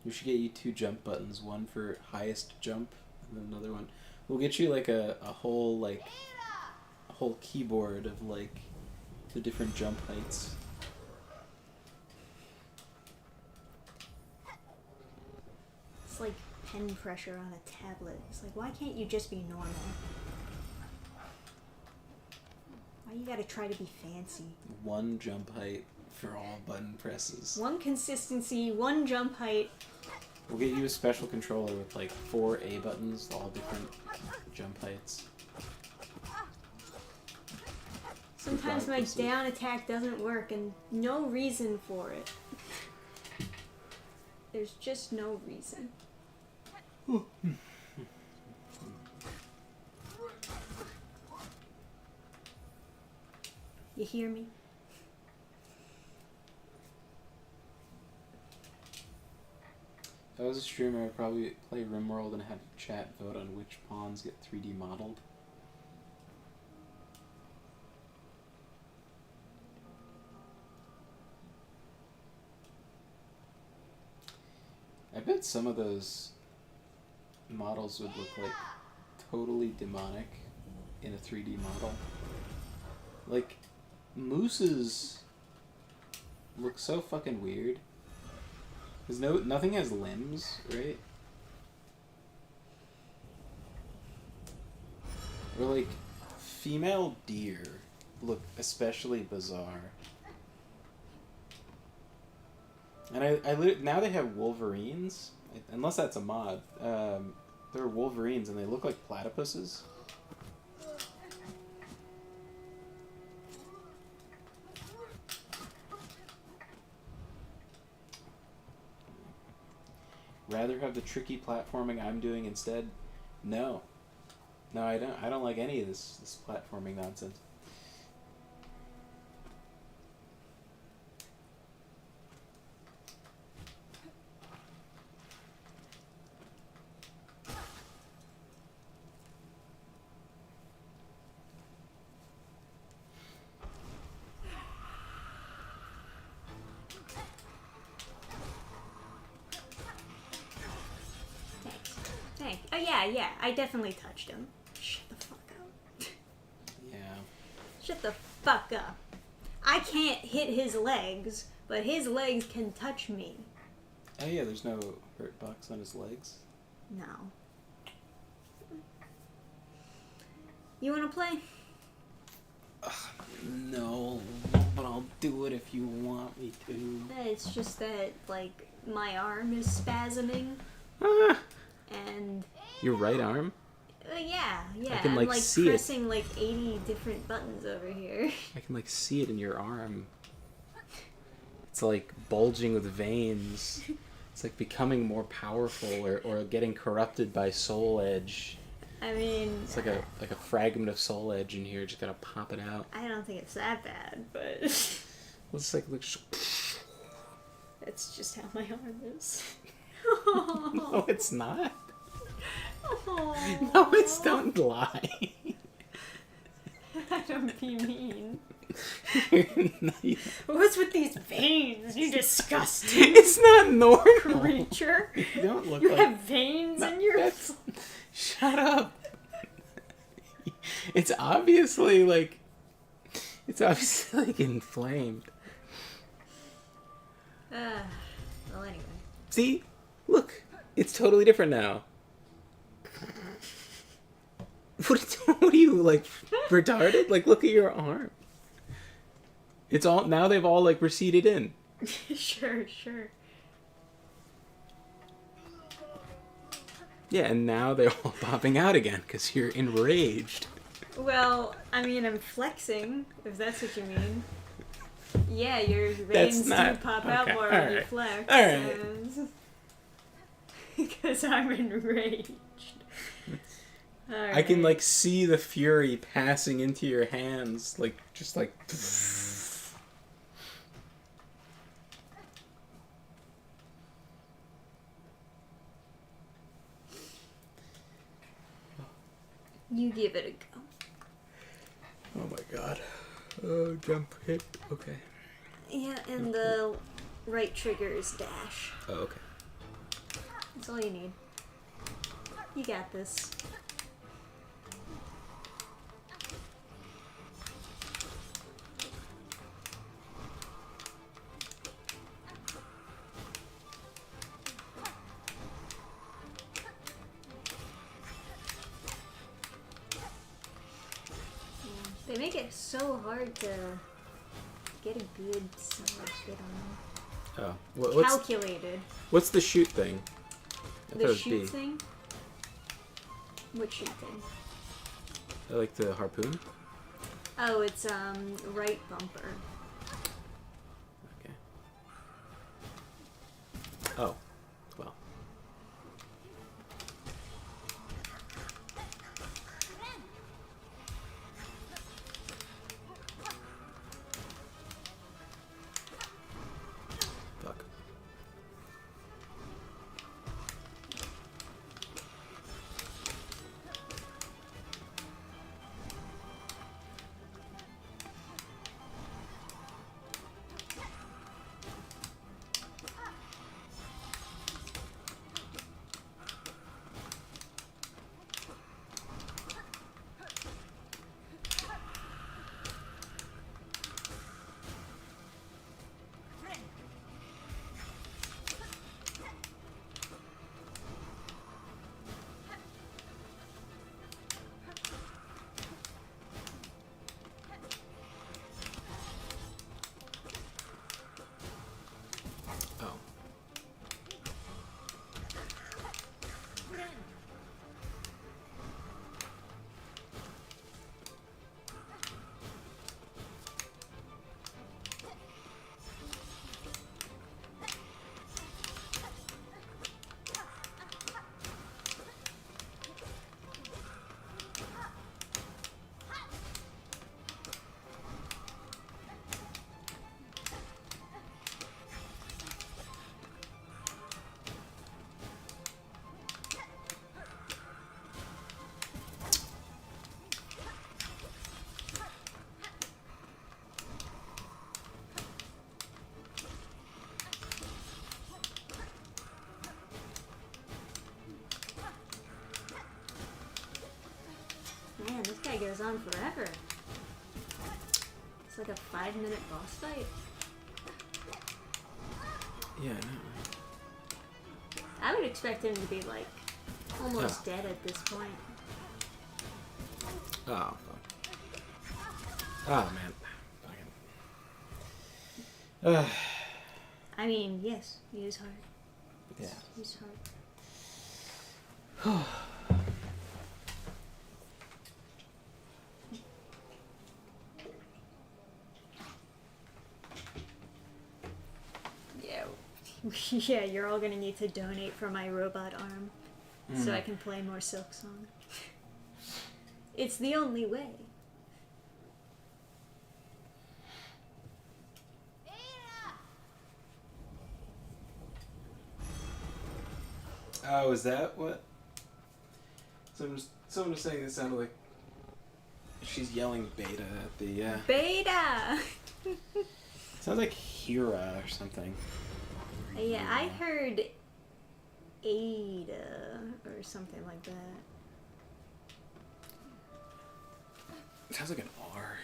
We should get you 2 jump buttons, one for highest jump, and then another one. We'll get you, like, a whole keyboard of, like, the different jump heights. It's like pen pressure on a tablet. It's like, why can't you just be normal? Why you gotta try to be fancy? 1 jump height for all button presses. 1 consistency, 1 jump height. We'll get you a special controller with like 4 A buttons, all different jump heights. Sometimes my down attack doesn't work and no reason for it. There's just no reason. You hear me? If I was a streamer, I'd probably play RimWorld and have chat vote on which pawns get 3D modeled. I bet some of those models would look like totally demonic in a 3D model. Like, mooses look so fucking weird. Cause nothing has limbs, right? Or like, female deer look especially bizarre. And now they have wolverines, unless that's a mod. They're wolverines and they look like platypuses. Rather have the tricky platforming I'm doing instead? No. No, I don't. I don't like any of this platforming nonsense. Oh yeah, I definitely touched him. Shut the fuck up. Yeah. Shut the fuck up. I can't hit his legs, but his legs can touch me. Oh yeah, there's no hurt box on his legs. No. You wanna play? No, but I'll do it if you want me to. It's just that, like, my arm is spasming. Ah. And... Your right arm? Yeah. I can, I'm, like, see pressing, it. like, 80 different buttons over here. I can, like, see it in your arm. It's, like, bulging with veins. It's, like, becoming more powerful or getting corrupted by soul edge. I mean... It's like a fragment of soul edge in here. Just gotta pop it out. I don't think it's that bad, but... It's like That's just how my arm is. no, it's not. Aww. No, it's don't lie. Don't be mean. No, What's with these veins? You disgusting it's not normal. creature. You don't look You like. have veins in your. That's... Shut up. It's obviously like. It's obviously like inflamed. Well, anyway. See? Look. It's totally different now. What are you, like, retarded? Like, look at your arm. It's all... Now they've all, like, receded in. Sure. Yeah, and now they're all popping out again because you're enraged. Well, I mean, I'm flexing, if that's what you mean. Yeah, your veins do pop out more when you flex. Alright. Because I'm enraged. I can, like, see the fury passing into your hands. Like, just like... You give it a go. Oh my god. Oh, jump, hit. Okay. Yeah, and the right trigger is dash. Oh, okay. That's all you need. You got this. They make it so hard to get a good solid hit on them. Oh. Calculated. What's the shoot thing? I thought it The was shoot B. thing? What shoot thing? I like the harpoon. Oh, it's right bumper. Okay. Oh. Well. Fuck. Oh. Man, this guy goes on forever. It's like a 5-minute boss fight. Yeah, I know. I would expect him to be like almost dead at this point. Oh, fuck. Oh, man. Fucking. I mean, yes, he is hard. Yeah. He's hard. Yeah, you're all gonna need to donate for my robot arm so I can play more Silksong. It's the only way. Oh, is that what? Someone was saying it sounded like she's yelling beta at the, Beta! sounds like Hira or something. Yeah, I heard Ada or something like that. Sounds like an R.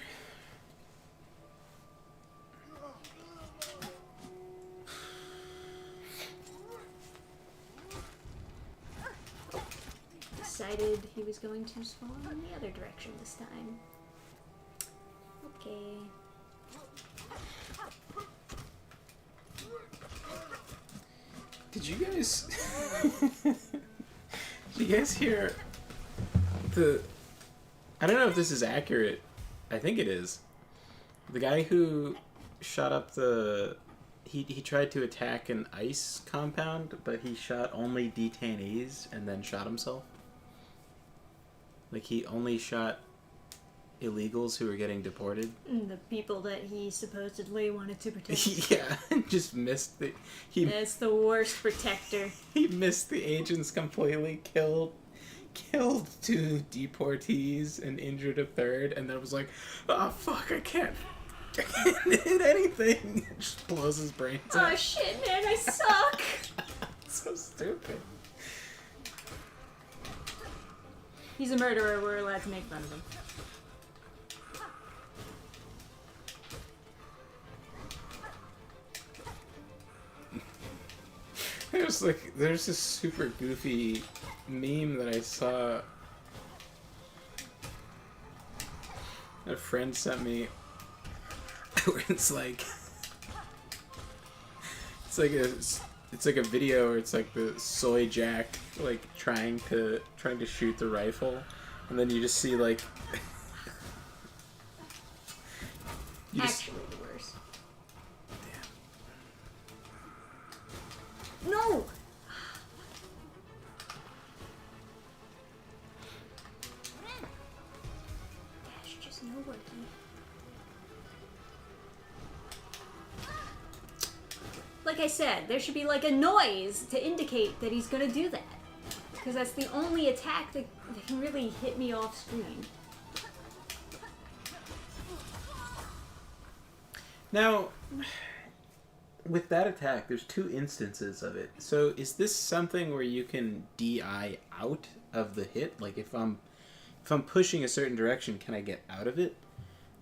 Decided he was going to spawn in the other direction this time. Okay. Did you guys... Did you guys hear the... I don't know if this is accurate. I think it is. The guy who shot up the... He tried to attack an ICE compound, but he shot only detainees and then shot himself. Like, he only shot illegals who were getting deported. The people that he supposedly wanted to protect. Yeah, just missed the... That's the worst protector. He missed the agents completely, killed 2 deportees and injured a 3rd, and then was like, oh fuck, I can't hit anything. Just blows his brains out. Oh shit, man, I suck! So stupid. He's a murderer, we're allowed to make fun of him. There's this super goofy meme that I saw. A friend sent me where it's like a video where it's like the soy jack like trying to shoot the rifle, and then you just see like Actually the worst. No! Dash just no working. Like I said, there should be like a noise to indicate that he's gonna do that. Because that's the only attack that can really hit me off screen. Now, with that attack, there's 2 instances of it. So is this something where you can DI out of the hit? Like if I'm pushing a certain direction, can I get out of it?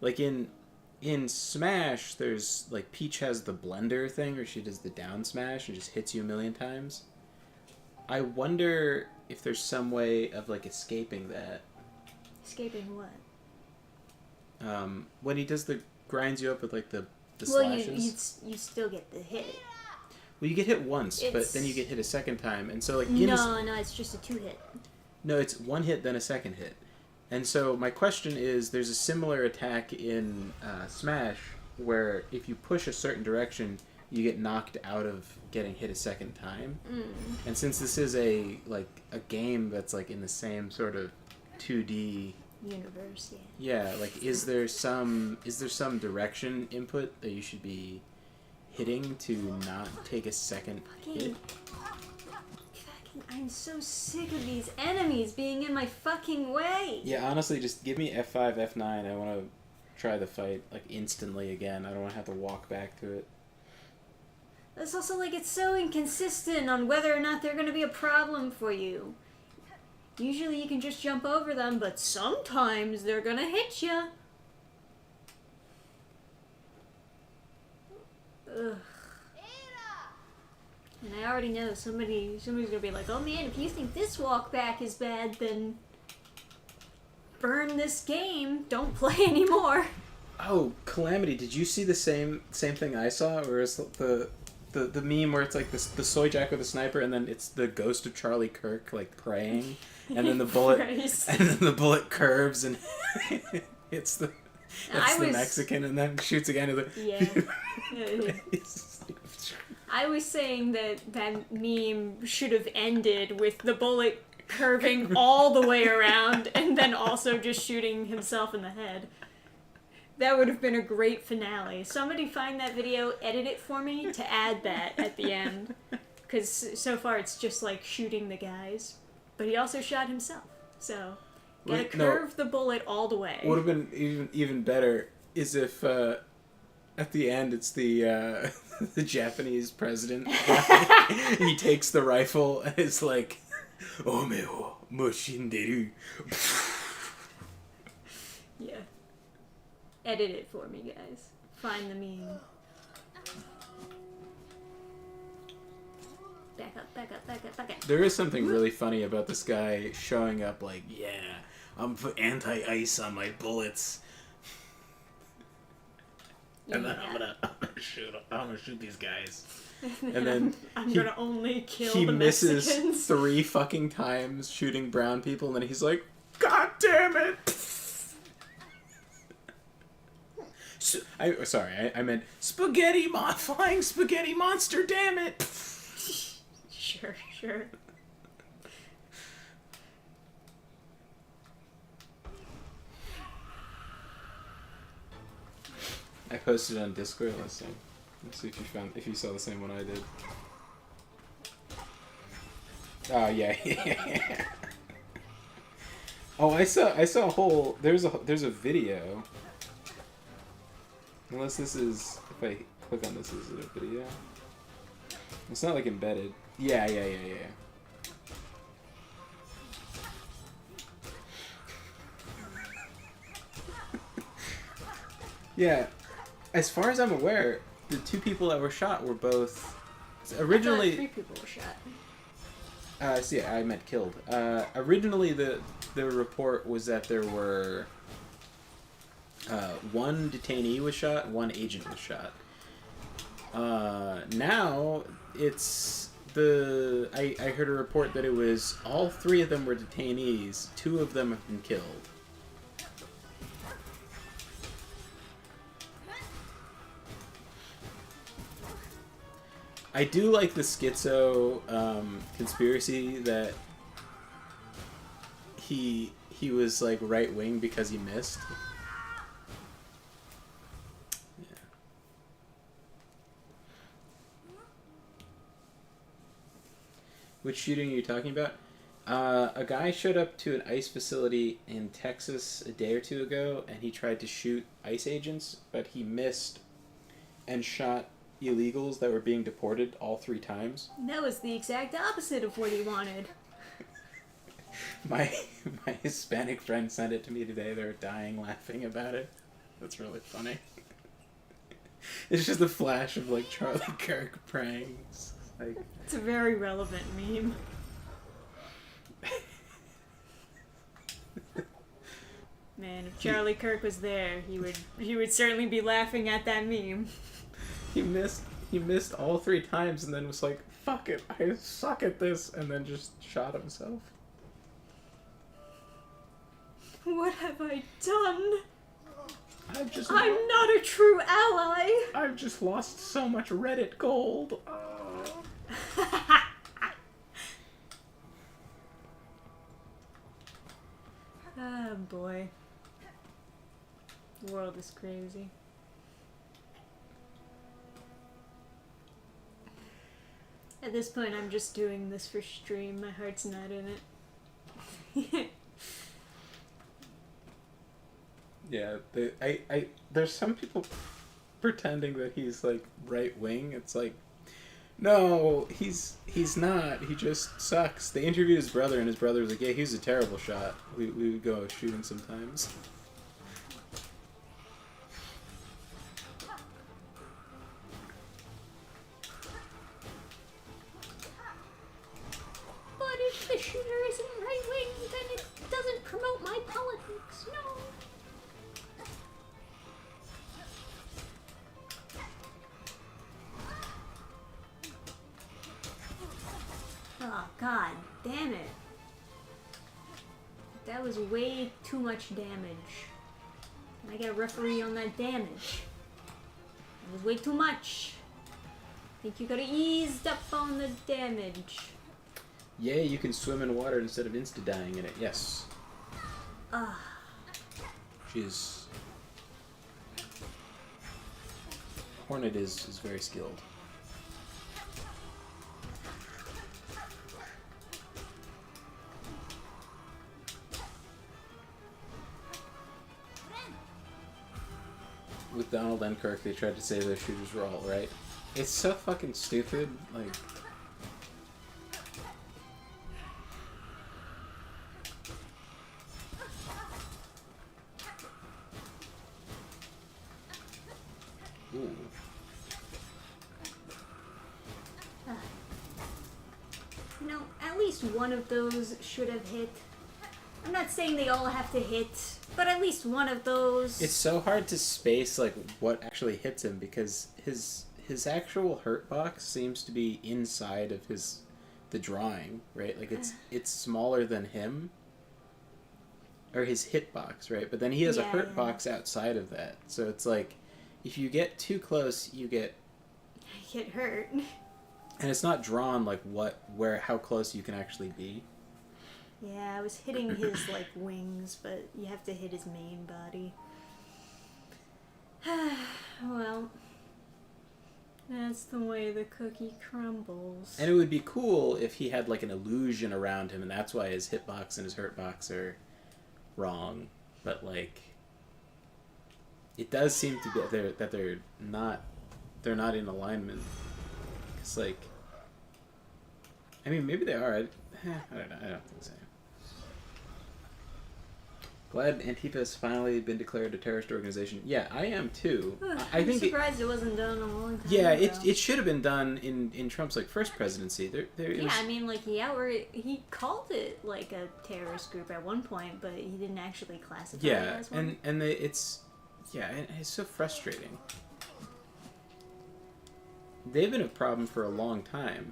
Like in Smash, there's like Peach has the blender thing where she does the down smash and just hits you a million times. I wonder if there's some way of like escaping that. Escaping what? When he does the grinds you up with like the Well, slashes. you still get the hit. Well, you get hit once, but then you get hit a second time, and so like No, it's just a 2-hit. No, it's 1 hit then a second hit, and so my question is: there's a similar attack in Smash where if you push a certain direction, you get knocked out of getting hit a second time, and since this is a game that's like in the same sort of 2D universe, yeah, like is there some direction input that you should be hitting to not take a second hit? I'm so sick of these enemies being in my fucking way. Yeah, honestly, just give me F5, F9. I want to try the fight like instantly again. I don't want to have to walk back to it. It's also like it's so inconsistent on whether or not they're going to be a problem for you. Usually you can just jump over them, but sometimes they're gonna hit you. Ugh. And I already know somebody's gonna be like, oh man, if you think this walk back is bad, then burn this game. Don't play anymore. Oh, Calamity, did you see the same thing I saw? Where it's the meme where it's like the soy jack with a sniper, and then it's the ghost of Charlie Kirk like praying, and then the bullet curves and hits the Mexican, and then shoots again. Yeah. I was saying that meme should have ended with the bullet curving all the way around, and then also just shooting himself in the head. That would have been a great finale. Somebody find that video, edit it for me to add that at the end. because so far it's just like shooting the guys, but he also shot himself. So gotta curve the bullet all the way. Would have been even better is if at the end it's the the Japanese president. He takes the rifle and is like, "Ome wo mo shinderu." Yeah. Edit it for me, guys. Find the meme. Back up, back up, back up, back up. There is something really funny about this guy showing up like, yeah, I'm put anti-ice on my bullets. And then I'm gonna shoot these guys. And then I'm gonna only kill he the misses Mexicans. 3 fucking times shooting brown people, and then he's like, God damn it! I meant flying spaghetti monster, damn it! Sure. I posted it on Discord last time. Let's see if you saw the same one I did. Oh yeah. Oh, I saw a whole there's a video. Unless this is, if I click on this, is it a video? It's not like embedded. Yeah. Yeah, as far as I'm aware, the 2 people that were shot were both originally. I thought 3 people were shot. So yeah, I meant killed. Originally, the report was that there were 1 detainee was shot, 1 agent was shot. Now it's I heard a report that it was all 3 of them were detainees. 2 of them have been killed. I do like the schizo conspiracy that he was like right wing because he missed. Yeah. Which shooting are you talking about? A guy showed up to an ICE facility in Texas a day or 2 ago, and he tried to shoot ICE agents, but he missed and shot illegals that were being deported all 3 times. That was the exact opposite of what he wanted. My Hispanic friend sent it to me today. They were dying laughing about it. That's really funny. It's just a flash of like Charlie Kirk praying. It's a very relevant meme. Man, if Charlie Kirk was there, he would certainly be laughing at that meme. He missed all 3 times and then was like, fuck it, I suck at this, and then just shot himself. What have I done? I'm not a true ally! I've just lost so much Reddit gold. Oh. Oh boy. The world is crazy. At this point, I'm just doing this for stream. My heart's not in it. Yeah, there's some people pretending that he's like right wing. It's like, no, he's not. He just sucks. They interviewed his brother, and his brother was like, yeah, he's a terrible shot. We would go shooting sometimes. But if the shooter isn't right wing, then it doesn't promote my politics. No. Oh, god damn it. That was way too much damage. Can I get a referee on that damage? That was way too much. I think you could have eased up on the damage. Yeah, you can swim in water instead of insta-dying in it, yes. Ah. She's... Hornet is very skilled. Donald and Kirk, they tried to say their shooters were all right. It's so fucking stupid. Like, ooh. You know, at least one of those should have hit. I'm not saying they all have to hit, but at least one of those. It's so hard to space like what actually hits him because his actual hurt box seems to be inside of the drawing, right? Like it's smaller than him. Or his hit box, right? But then he has a hurt box outside of that. So it's like if you get too close, you get hurt. And it's not drawn like how close you can actually be. Yeah, I was hitting his like wings, but you have to hit his main body. Well, that's the way the cookie crumbles. And it would be cool if he had like an illusion around him, and that's why his hitbox and his hurtbox are wrong. But like, it does seem to be that they're not in alignment. It's like, I mean, maybe they are. I don't know. I don't think so. Glad Antifa's finally been declared a terrorist organization. Yeah, I am too. I think surprised it wasn't done a long time Yeah, ago. it should have been done in Trump's like first presidency. I mean, like he called it like a terrorist group at one point, but he didn't actually classify it as one. and it's so frustrating. They've been a problem for a long time.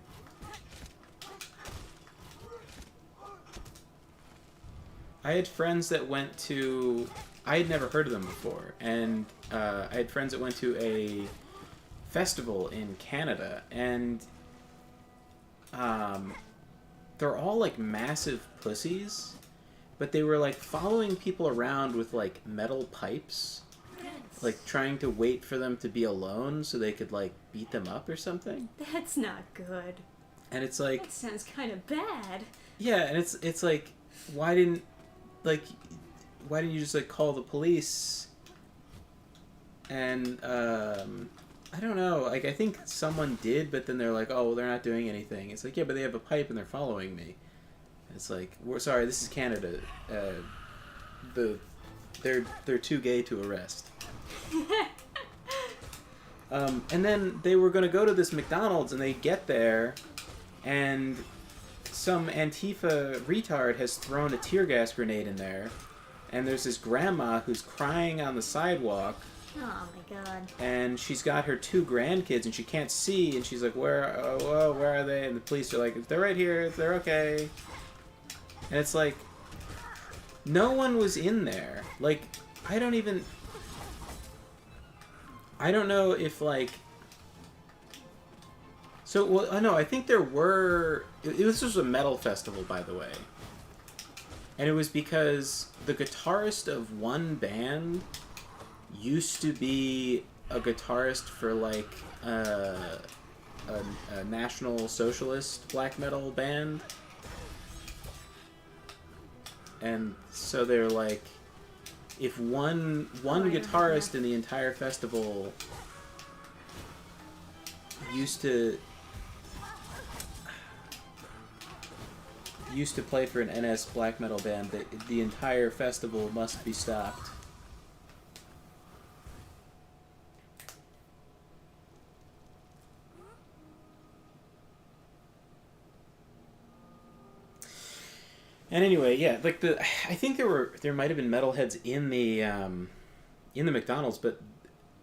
I had friends that went to... I had never heard of them before. And I had friends that went to a festival in Canada. And they're all, like, massive pussies. But they were, like, following people around with, like, metal pipes. Like, trying to wait for them to be alone so they could, like, beat them up or something. That's not good. And it's like... That sounds kind of bad. Yeah, and it's like, why didn't you just, like, call the police? And, I don't know. Like, I think someone did, but then they're like, oh, well, they're not doing anything. It's like, yeah, but they have a pipe and they're following me. And it's like, we're sorry, this is Canada. They're too gay to arrest. And then they were going to go to this McDonald's, and they get there, and some Antifa retard has thrown a tear gas grenade in there, and there's this grandma who's crying on the sidewalk. Oh my god. And she's got her 2 grandkids, and she can't see, and she's like, where are they? And the police are like, they're right here, they're okay. And it's like, no one was in there. Like, I don't know if, like... So, well, I know, I think there were... This was a metal festival, by the way. And it was because the guitarist of one band used to be a guitarist for, like, a National Socialist black metal band. And so they're like... If one guitarist in the entire festival used to play for an NS black metal band, the entire festival must be stopped. And anyway, yeah, like I think there might have been metalheads in the McDonald's, but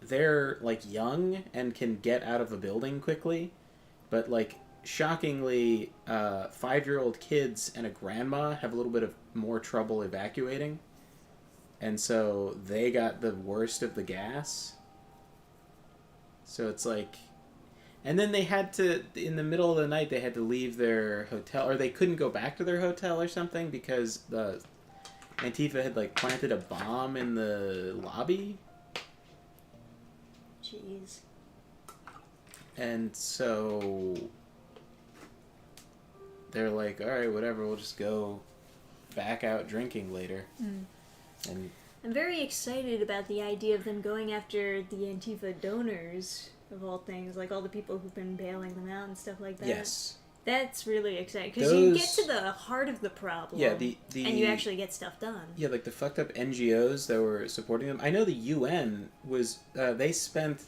they're like young and can get out of a building quickly. But like shockingly, 5-year-old kids and a grandma have a little bit of more trouble evacuating, and so they got the worst of the gas. So it's like. And then they had to, in the middle of the night, they had to leave their hotel, or they couldn't go back to their hotel or something because the Antifa had, like, planted a bomb in the lobby. Jeez. And so they're like, all right, whatever, we'll just go back out drinking later. Mm. And I'm very excited about the idea of them going after the Antifa donors, of all things, like all the people who've been bailing them out and stuff like that. Yes. That's really exciting, because you get Those- to the heart of the problem, Yeah, and you actually get stuff done. Yeah, like the fucked up NGOs that were supporting them. I know the UN was, they spent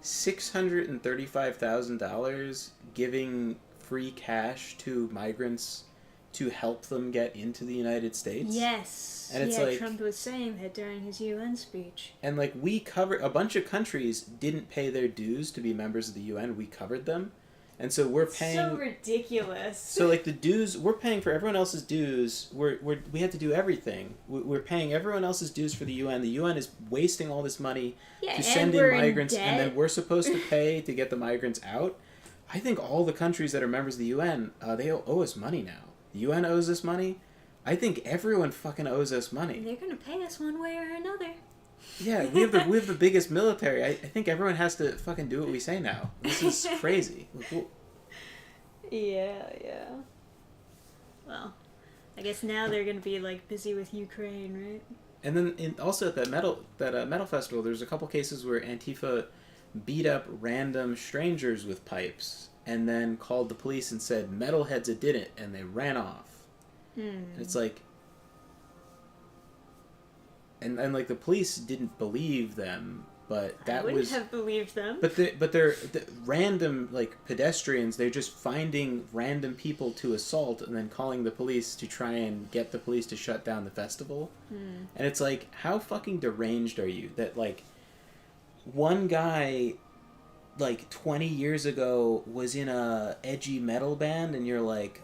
$635,000 giving free cash to migrants to help them get into the United States. Yes. And it's yeah, like- Trump was saying that during his UN speech. And like we covered, a bunch of countries didn't pay their dues to be members of the UN. We covered them. And so we're paying. So ridiculous. So like the dues, we're paying for everyone else's dues. We had to do everything. We're paying everyone else's dues for the UN. The UN is wasting all this money yeah, to send we're in migrants, debt. and then we're supposed to pay to get the migrants out. I think all the countries that are members of the UN, they owe us money now. The UN owes us money. I think everyone fucking owes us money. They're gonna pay us one way or another. Yeah, we have the biggest military. I think everyone has to fucking do what we say now. This is crazy. Yeah. Well, I guess now they're gonna be like busy with Ukraine, right? And then also at that metal festival, there's a couple cases where Antifa beat up random strangers with pipes, and then called the police and said metalheads it did it, and they ran off. And it's like. And like the police didn't believe them, but that I wouldn't was have believed them. But they're random like pedestrians. They're just finding random people to assault and then calling the police to try and get the police to shut down the festival. And it's like, how fucking deranged are you that like one guy like 20 years ago was in a edgy metal band and you're like,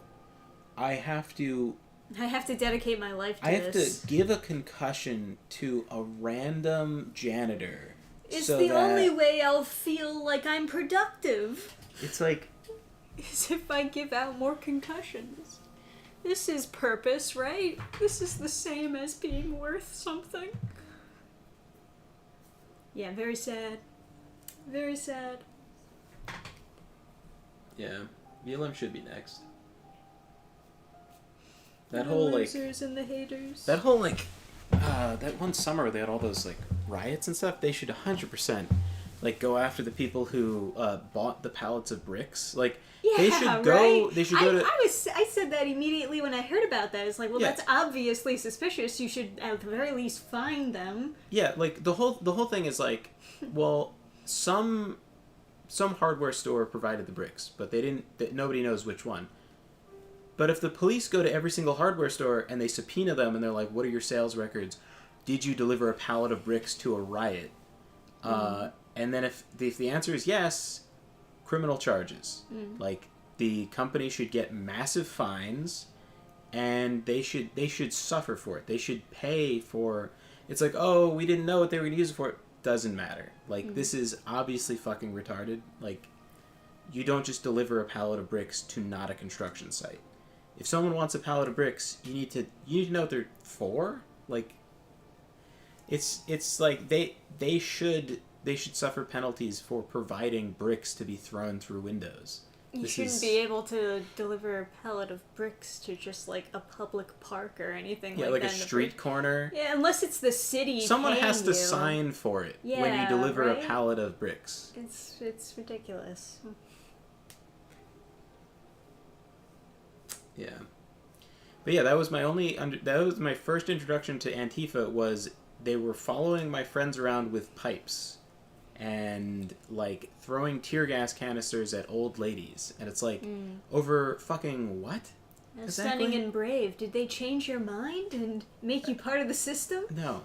I have to dedicate my life to I have this. to give a concussion to a random janitor. It's so the that only way I'll feel like I'm productive. It's like, Is if I give out more concussions. This is purpose, right? This is the same as being worth something. Yeah, very sad. Very sad. yeah, BLM should be next. That The whole like losers and the haters. that whole like that one summer they had all those like riots and stuff. They should 100% like go after the people who bought the pallets of bricks. Like they should go. Right? They should go to. I said that immediately when I heard about that. It's like, well, Yeah. that's obviously suspicious. You should at the very least find them. Yeah, like the whole thing is like, well, some hardware store provided the bricks, but they didn't. Nobody knows which one. But if the police go to every single hardware store and they subpoena them and they're like, what are your sales records? Did you deliver a pallet of bricks to a riot? And then if the answer is yes, criminal charges. Like the company should get massive fines and they should suffer for it. They should pay for. It's like, oh, we didn't know what they were going to use it for. Doesn't matter. Like this is obviously fucking retarded. Like you don't just deliver a pallet of bricks to not a construction site. If someone wants a pallet of bricks, you need to know what they're for. Like, it's like they should suffer penalties for providing bricks to be thrown through windows. You shouldn't be able to deliver a pallet of bricks to just like a public park or anything like like that. a street corner. Yeah, unless it's the city. Someone paying has to you. sign for it when you Yeah, deliver right? a pallet of bricks. It's ridiculous. Yeah. But yeah, that was my first introduction to Antifa. Was they were following my friends around with pipes and like throwing tear gas canisters at old ladies, and it's like over fucking what? Stunning Exactly. and brave. Did they change your mind and make you part of the system? No.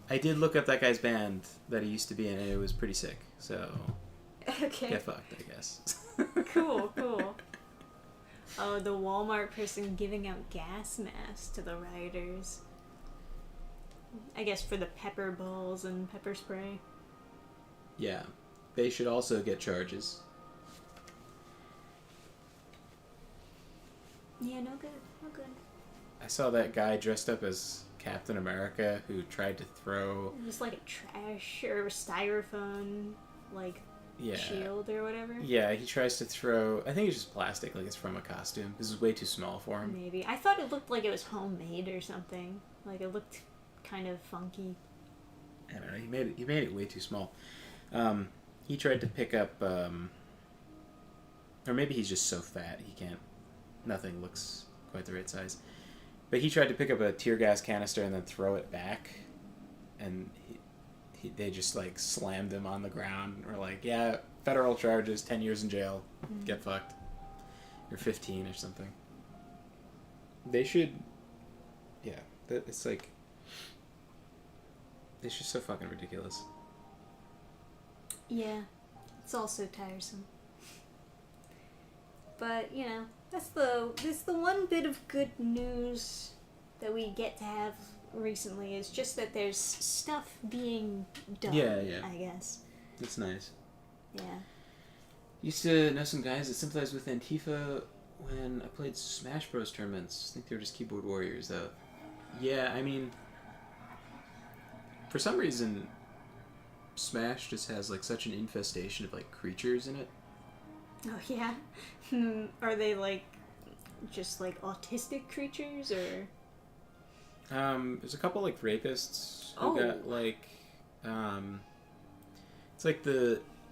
I did look up that guy's band that he used to be in, and it was pretty sick. So Okay. get fucked, I guess. Cool. Oh, the Walmart person giving out gas masks to the rioters. I guess for the pepper balls and pepper spray. Yeah, they should also get charges. Yeah, no good. I saw that guy dressed up as Captain America who tried to throw Just like a trash or styrofoam, like, shield or whatever. Yeah, he tries to throw. I think it's just plastic, like it's from a costume. This is way too small for him. Maybe. I thought it looked like it was homemade or something. Like it looked kind of funky. I don't know. He made it way too small. He tried to pick up, or maybe he's just so fat he can't. Nothing looks quite the right size. But he tried to pick up a tear gas canister and then throw it back, and they just like slammed him on the ground. Or like, yeah, federal charges, 10 years in jail, get fucked. Or 15 or something. They should, yeah, it's like, it's just so fucking ridiculous. Yeah, it's also tiresome. But, you know, that's the one bit of good news that we get to have recently is just that there's stuff being done, Yeah. I guess. It's nice. Yeah. Used to know some guys that sympathized with Antifa when I played Smash Bros. Tournaments. I think they were just keyboard warriors, though. Yeah, I mean, for some reason, Smash just has, like, such an infestation of, like, creatures in it. Oh, yeah? Are they, like, just, like, autistic creatures, or...? There's a couple, like, rapists who got, like, it's like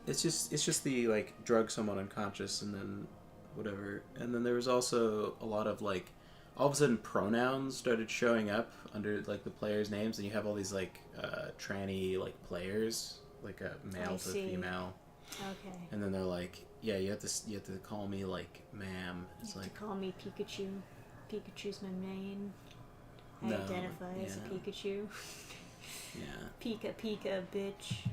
it's just the, like, drug someone unconscious and then whatever. And then there was also a lot of, like, all of a sudden pronouns started showing up under, like, the players' names, and you have all these, like, tranny, like, players, like a male to female. Okay. And then they're like, yeah, you have to call me, like, ma'am. It's you have like, to call me Pikachu. Pikachu's my main. I No, identify as a yeah. Pikachu. yeah. Pika, bitch.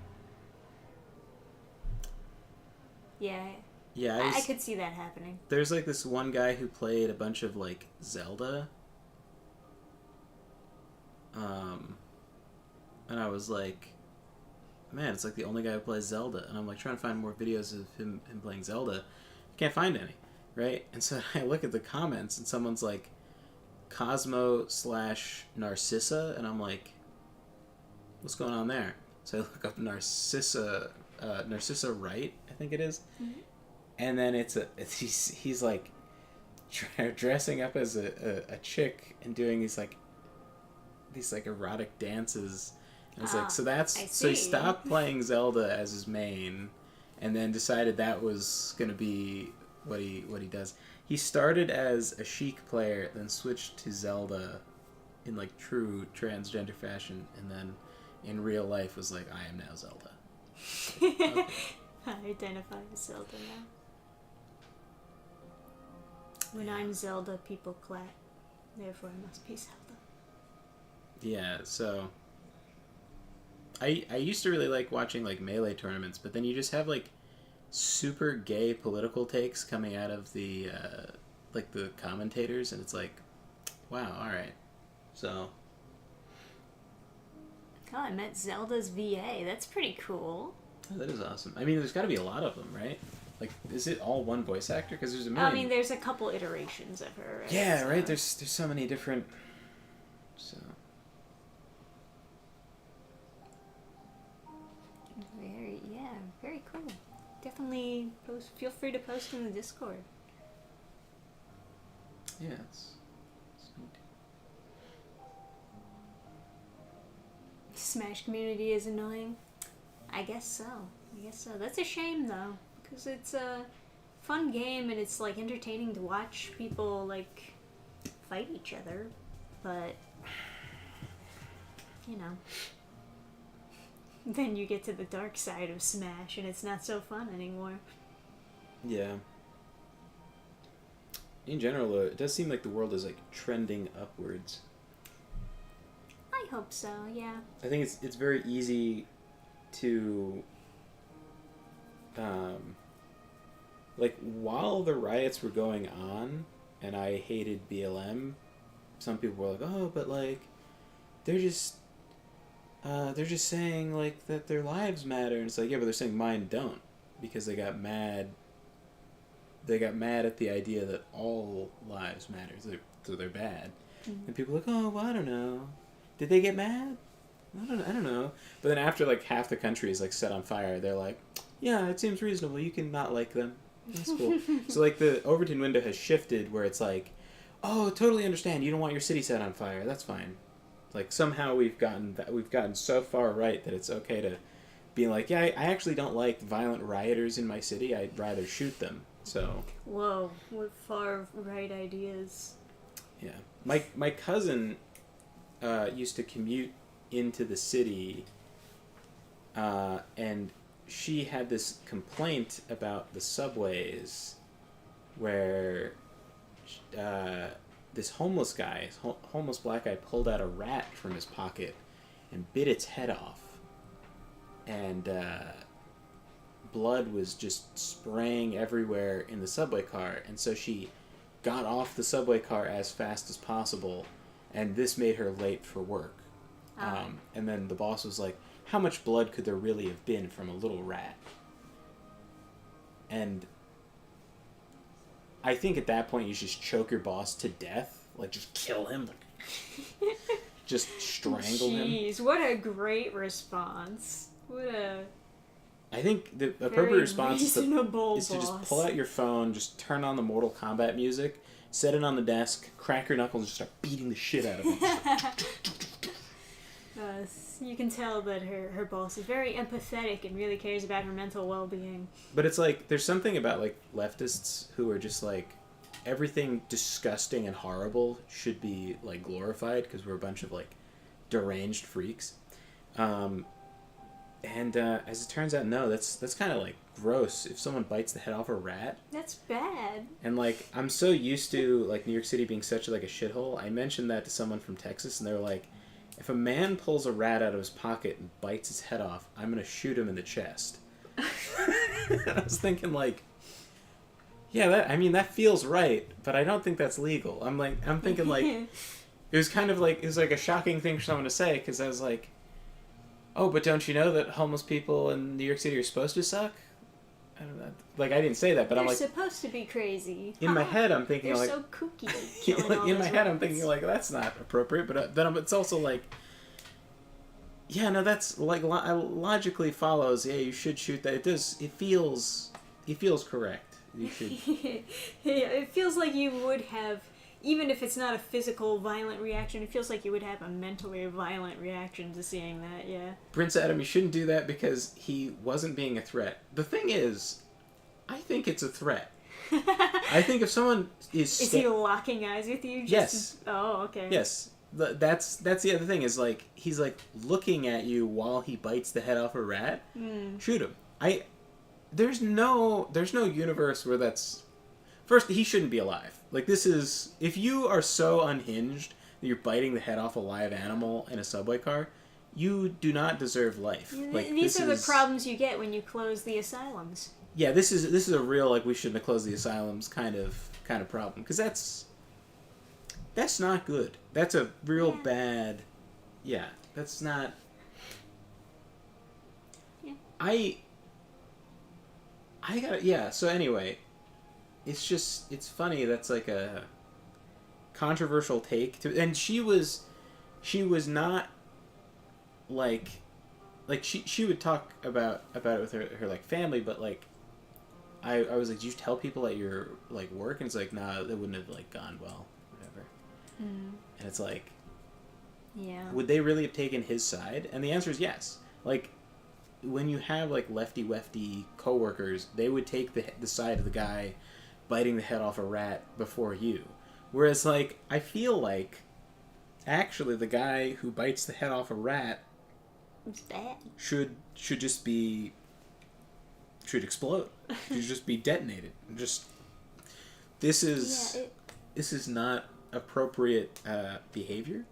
Yeah. Yeah, I could see that happening. There's, like, this one guy who played a bunch of, like, Zelda. And I was like, man, it's like the only guy who plays Zelda. And I'm, like, trying to find more videos of him playing Zelda. Can't find any, right? And so I look at the comments, and someone's like, Cosmo/Narcissa, and I'm like, what's going on there? So I look up Narcissa Wright, I think it is. Mm-hmm. And then he's like dressing up as a chick and doing these erotic dances. And it's like, so he stopped playing Zelda as his main, and then decided that was gonna be what he does. He started as a Sheik player, then switched to Zelda in, like, true transgender fashion, and then in real life was like, I am now Zelda. Okay. I identify as Zelda now. When I'm Zelda, people clap. Therefore, I must be Zelda. Yeah, so I used to really like watching, like, Melee tournaments, but then you just have, like, super gay political takes coming out of the like the commentators, and it's like, wow, all right. So Oh, I met Zelda's VA. That's pretty cool. oh, that is awesome. I mean, there's got to be a lot of them, right? Like, is it all one voice actor? Because there's a million. I mean, there's a couple iterations of her. Right? Yeah, so. right. There's so many different. So Very cool. Definitely feel free to post in the Discord. yeah, it's neat. Smash community is annoying. I guess so. That's a shame though, because it's a fun game and it's like entertaining to watch people like fight each other, but you know. Then you get to the dark side of Smash and it's not so fun anymore. Yeah. In general, though, it does seem like the world is, like, trending upwards. I hope so, yeah. I think it's very easy to, like, while the riots were going on, and I hated BLM, some people were like, oh, but, like, they're just saying, like, that their lives matter. And it's like, yeah, but they're saying mine don't. Because they got mad at the idea that all lives matter. So they're bad. Mm-hmm. And people are like, oh, well, I don't know. Did they get mad? I don't know. But then after, like, half the country is, like, set on fire, they're like, yeah, it seems reasonable. You can not like them. That's cool. So, like, the Overton window has shifted where it's like, oh, totally understand. You don't want your city set on fire. That's fine. Like somehow we've gotten so far right that it's okay to be like, yeah, I actually don't like violent rioters in my city. I'd rather shoot them. So. Whoa, what far right ideas. Yeah, my cousin used to commute into the city, and she had this complaint about the subways, where this homeless guy, homeless black guy, pulled out a rat from his pocket and bit its head off, and blood was just spraying everywhere in the subway car, and so she got off the subway car as fast as possible, and this made her late for work. And then the boss was like, how much blood could there really have been from a little rat? And I think at that point you just choke your boss to death. Like, just kill him. Just strangle him. Jeez, what a great response. What a... I think the appropriate response is to just boss. pull out your phone, just turn on the Mortal Kombat music, set it on the desk, crack your knuckles, and just start beating the shit out of him. You can tell that her boss is very empathetic and really cares about her mental well-being. But it's like, there's something about like leftists who are just like, everything disgusting and horrible should be like glorified because we're a bunch of like deranged freaks. And as it turns out, no, that's kind of like gross. If someone bites the head off a rat, that's bad. And like, I'm so used to like New York City being such like a shithole. I mentioned that to someone from Texas, and they were like, if a man pulls a rat out of his pocket and bites its head off, I'm gonna shoot him in the chest. And I was thinking like, yeah, that feels right, but I don't think that's legal. I'm thinking like, it was like a shocking thing for someone to say, because I was like, oh, but don't you know that homeless people in New York City are supposed to suck? I don't know. Like, I didn't say that, but They're I'm like... They're supposed to be crazy. In my head, I'm thinking They're like... so kooky. In my head, I'm thinking like, that's not appropriate, but then it's also like... Yeah, no, that's like, logically follows, yeah, you should shoot that. It feels correct. You should... Yeah, it feels like you would have... Even if it's not a physical, violent reaction, it feels like you would have a mentally violent reaction to seeing that, yeah. Prince Adam, you shouldn't do that because he wasn't being a threat. The thing is, I think it's a threat. I think if someone is... Is he locking eyes with you? Yes. Oh, okay. Yes. That's the other thing, is like, he's like looking at you while he bites the head off a rat. Shoot him. There's no universe where that's... First, he shouldn't be alive. Like, this is... If you are so unhinged that you're biting the head off a live animal in a subway car, you do not deserve life. Like, these are the problems you get when you close the asylums. Yeah, this is a real, like, we shouldn't have closed the asylums kind of problem. Because that's not good. That's a real bad... Yeah, that's not... Yeah. I gotta... Yeah, so anyway... It's funny, that's like a controversial take to, and she was not like she would talk about it with her like family, but like I was like, do you tell people at your like work? And it's like, nah, it wouldn't have like gone well, whatever. And it's like, yeah, would they really have taken his side? And the answer is yes. Like, when you have like lefty coworkers, they would take the side of the guy biting the head off a rat before you. Whereas, like, I feel like actually the guy who bites the head off a rat should just be... should explode. Should just be detonated. Just... This is not appropriate behavior.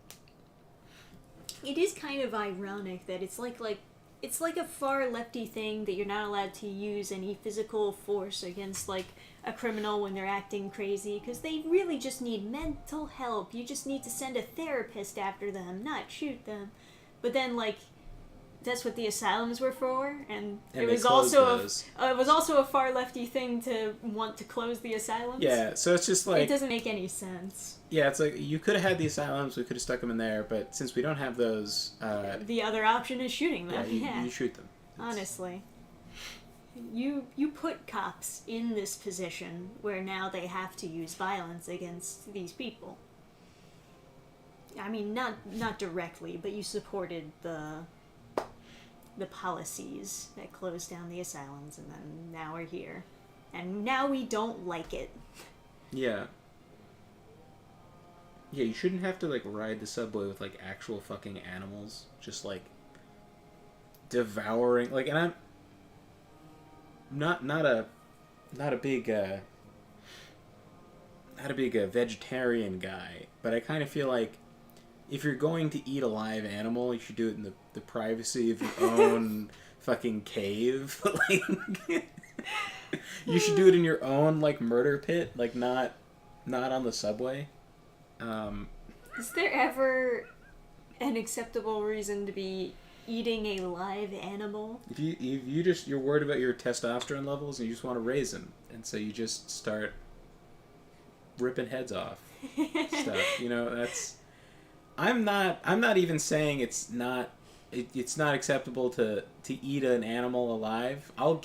It is kind of ironic that it's like a far lefty thing that you're not allowed to use any physical force against, like, a criminal when they're acting crazy, because they really just need mental help. You just need to send a therapist after them, not shoot them. But then, like, that's what the asylums were for, and it was also a far lefty thing to want to close the asylums. Yeah, so it's just like... It doesn't make any sense. Yeah, it's like, you could have had the asylums, we could have stuck them in there, but since we don't have those... the other option is shooting them. Yeah, you shoot them. Honestly. You put cops in this position where now they have to use violence against these people. I mean, not directly, but you supported the policies that closed down the asylums, and then now we're here. And now we don't like it. Yeah. Yeah, you shouldn't have to, like, ride the subway with, like, actual fucking animals. Just, like, devouring... Like, and I'm... Not a big, vegetarian guy, but I kind of feel like if you're going to eat a live animal, you should do it in the privacy of your own fucking cave. Like, you should do it in your own, like, murder pit, like, not on the subway. Is there ever an acceptable reason to be eating a live animal? If you're worried about your testosterone levels and you just want to raise them, and so you just start ripping heads off stuff. You know, that's... I'm not even saying it's not acceptable to eat an animal alive. I'm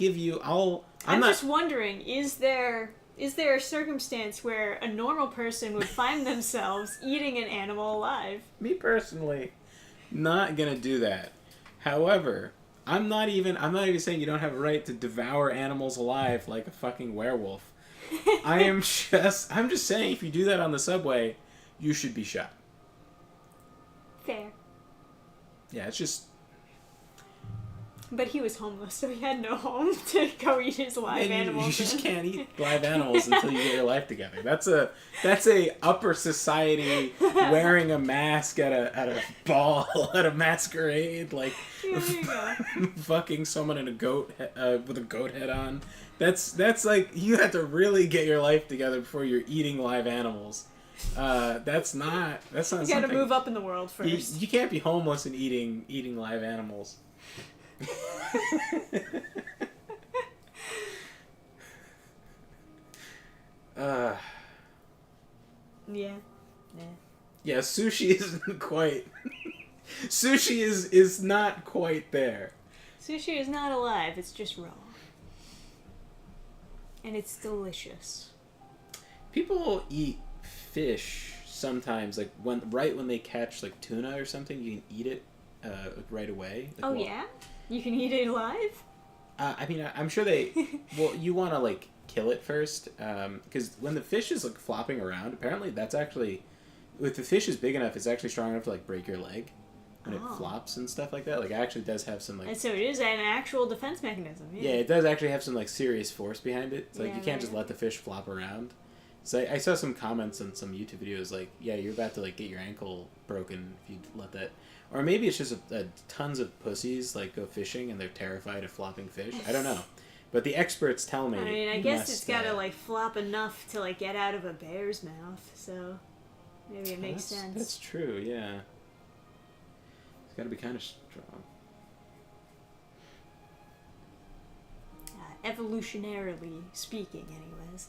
just wondering, is there a circumstance where a normal person would find themselves eating an animal alive? Me personally, not gonna do that. However, I'm not even saying you don't have a right to devour animals alive like a fucking werewolf. I'm just saying if you do that on the subway, you should be shot. Fair. Yeah, it's just... But he was homeless, so he had no home to go eat his live animals. You just can't eat live animals until you get your life together. That's a upper society wearing a mask at a ball at a masquerade, like fucking someone in a goat with a goat head on. That's like you have to really get your life together before you're eating live animals. That's not. You gotta move up in the world first. You can't be homeless and eating live animals. Yeah, sushi isn't quite... Sushi is not quite there. Sushi is not alive, it's just raw. And it's delicious. People eat fish sometimes, like right when they catch like tuna or something, you can eat it right away. Like, yeah? You can eat it alive? I mean, I'm sure they... Well, you want to, like, kill it first, because when the fish is, like, flopping around, apparently that's actually... If the fish is big enough, it's actually strong enough to, like, break your leg when it flops and stuff like that. Like, it actually does have some, like... And so it is an actual defense mechanism, Yeah, it does actually have some, like, serious force behind it. It's like, you can't just let the fish flop around. So I saw some comments on some YouTube videos, like, yeah, you're about to, like, get your ankle broken if you let that... Or maybe it's just tons of pussies, like, go fishing and they're terrified of flopping fish. I don't know. But the experts tell me... I mean, I guess it's gotta, like, flop enough to, like, get out of a bear's mouth, so maybe it makes sense. That's true, yeah. It's gotta be kind of strong. Evolutionarily speaking, anyways.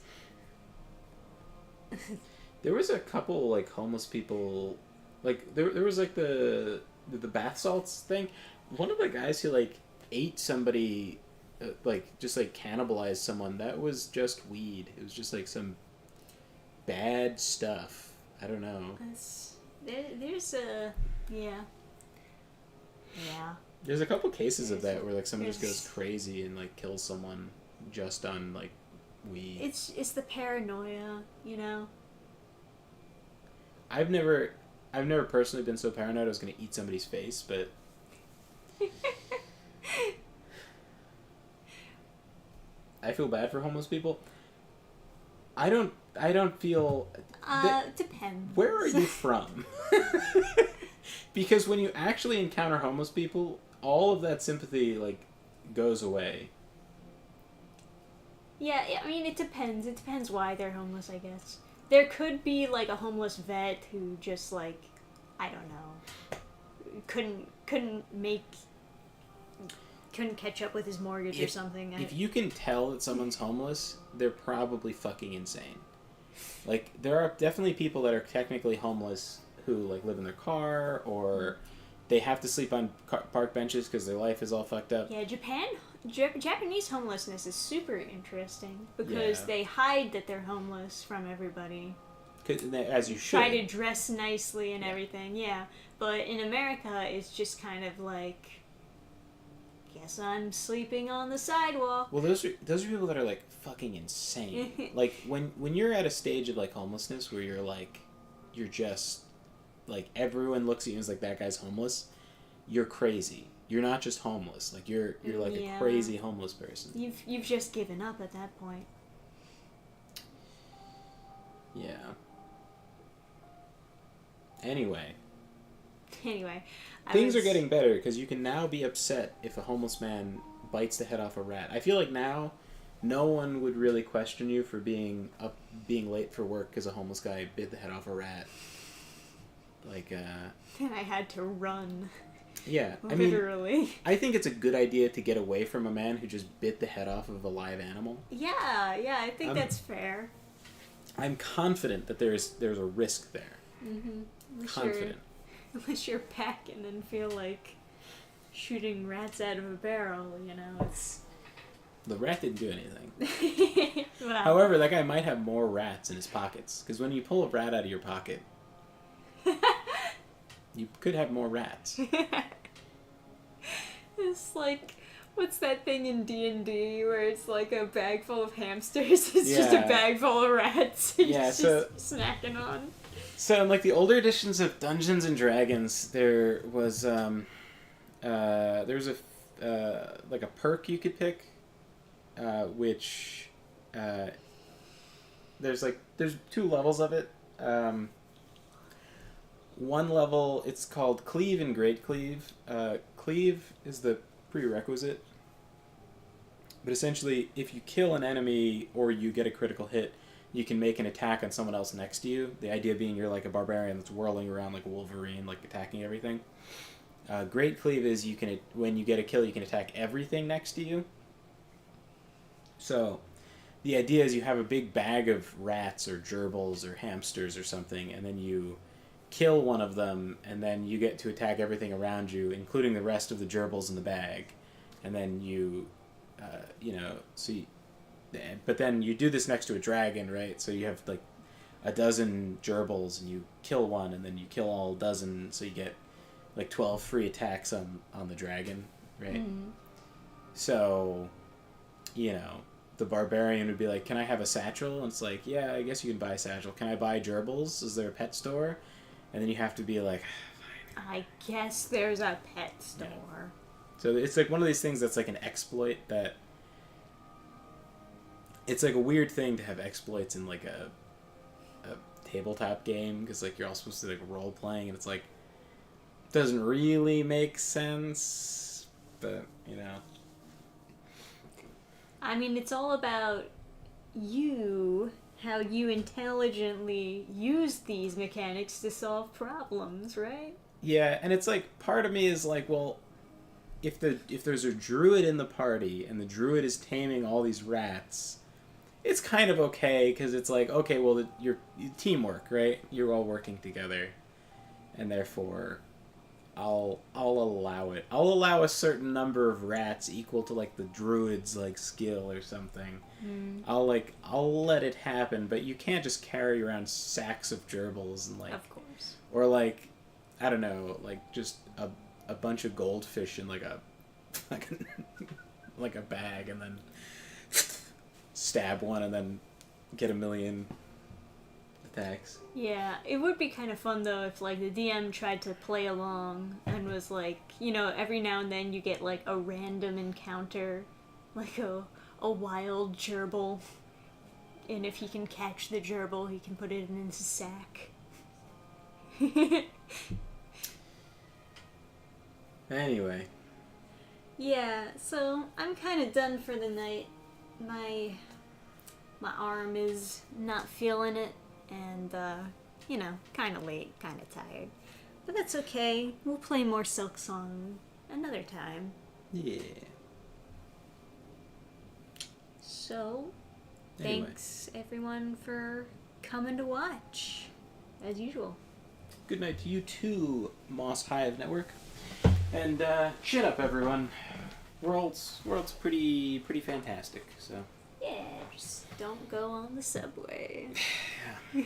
There was a couple, like, homeless people... Like, there was, like, the bath salts thing. One of the guys who, like, ate somebody, like, just, like, cannibalized someone, that was just weed. It was just, like, some bad stuff. I don't know. There's a... Yeah. Yeah. There's a couple cases of that where, like, someone just goes crazy and, like, kills someone just on, like, weed. It's the paranoia, you know? I've never personally been so paranoid I was going to eat somebody's face, but... I feel bad for homeless people. I don't feel... Depends. Where are you from? Because when you actually encounter homeless people, all of that sympathy, like, goes away. Yeah, I mean, it depends. It depends why they're homeless, I guess. There could be, like, a homeless vet who just, like, I don't know, couldn't catch up with his mortgage or something. If you can tell that someone's homeless, they're probably fucking insane. Like, there are definitely people that are technically homeless who, like, live in their car, or they have to sleep on park benches because their life is all fucked up. Yeah, Japanese homelessness is super interesting because they hide that they're homeless from everybody. as you should. Try to dress nicely and everything, yeah. But in America, it's just kind of like, guess I'm sleeping on the sidewalk. Well, those are people that are like fucking insane. Like when you're at a stage of like homelessness where you're just like everyone looks at you and is like, that guy's homeless. You're crazy. You're not just homeless. Like you're like a crazy homeless person. You've just given up at that point. Yeah. Anyway, things are getting better because you can now be upset if a homeless man bites the head off a rat. I feel like now no one would really question you for being late for work because a homeless guy bit the head off a rat. Like, Then I had to run. Yeah, literally. I think it's a good idea to get away from a man who just bit the head off of a live animal. Yeah, I think that's fair. I'm confident that there's a risk there. Mm-hmm. Confident. Unless you're packing and feel like shooting rats out of a barrel, it's... The rat didn't do anything. Well. However, that guy might have more rats in his pockets. Because when you pull a rat out of your pocket, you could have more rats. It's like, what's that thing in D&D where it's like a bag full of hamsters? It's just a bag full of rats. Just snacking on. So in like the older editions of Dungeons and Dragons, there was a like a perk you could pick, which there's 2 levels of it. One level, it's called Cleave and Great Cleave. Cleave is the prerequisite, but essentially, if you kill an enemy or you get a critical hit, you can make an attack on someone else next to you. The idea being you're like a barbarian that's whirling around like a Wolverine, like attacking everything. Great Cleave is when you get a kill, you can attack everything next to you. So, the idea is you have a big bag of rats or gerbils or hamsters or something, and then you kill one of them, and then you get to attack everything around you, including the rest of the gerbils in the bag. And then but then you do this next to a dragon, right? So you have like a dozen gerbils, and you kill one, and then you kill all a dozen, so you get like 12 free attacks on the dragon, right? Mm. So, the barbarian would be like, can I have a satchel? And it's like, yeah, I guess you can buy a satchel. Can I buy gerbils? Is there a pet store? And then you have to be like, I guess there's a pet store. Yeah. So it's like one of these things that's like an exploit that... It's like a weird thing to have exploits in like a tabletop game, because like you're all supposed to like role playing, and it's like doesn't really make sense, but I mean, it's all about you, how you intelligently use these mechanics to solve problems, right? Yeah, and it's like part of me is like, well, if there's a druid in the party and the druid is taming all these rats, it's kind of okay, because it's like, okay, well, you're teamwork, right? You're all working together, and therefore I'll allow it. I'll allow a certain number of rats equal to like the druid's like skill or something. Mm. I'll let it happen, but you can't just carry around sacks of gerbils and like, of course, or like, I don't know, like just a bunch of goldfish in like a like a bag, and then stab one and then get 1,000,000 attacks. Yeah, it would be kind of fun though if like the DM tried to play along and was like, every now and then you get like a random encounter, like a wild gerbil, and if he can catch the gerbil, he can put it in his sack. Anyway. Yeah, so I'm kind of done for the night. My arm is not feeling it, and kind of late, kind of tired. But that's okay. We'll play more Silksong another time. Yeah. So, anyway. Thanks everyone for coming to watch, as usual. Good night to you too, Moss Hive Network. And chin up, everyone. World's pretty fantastic. So yeah, just don't go on the subway. Yeah.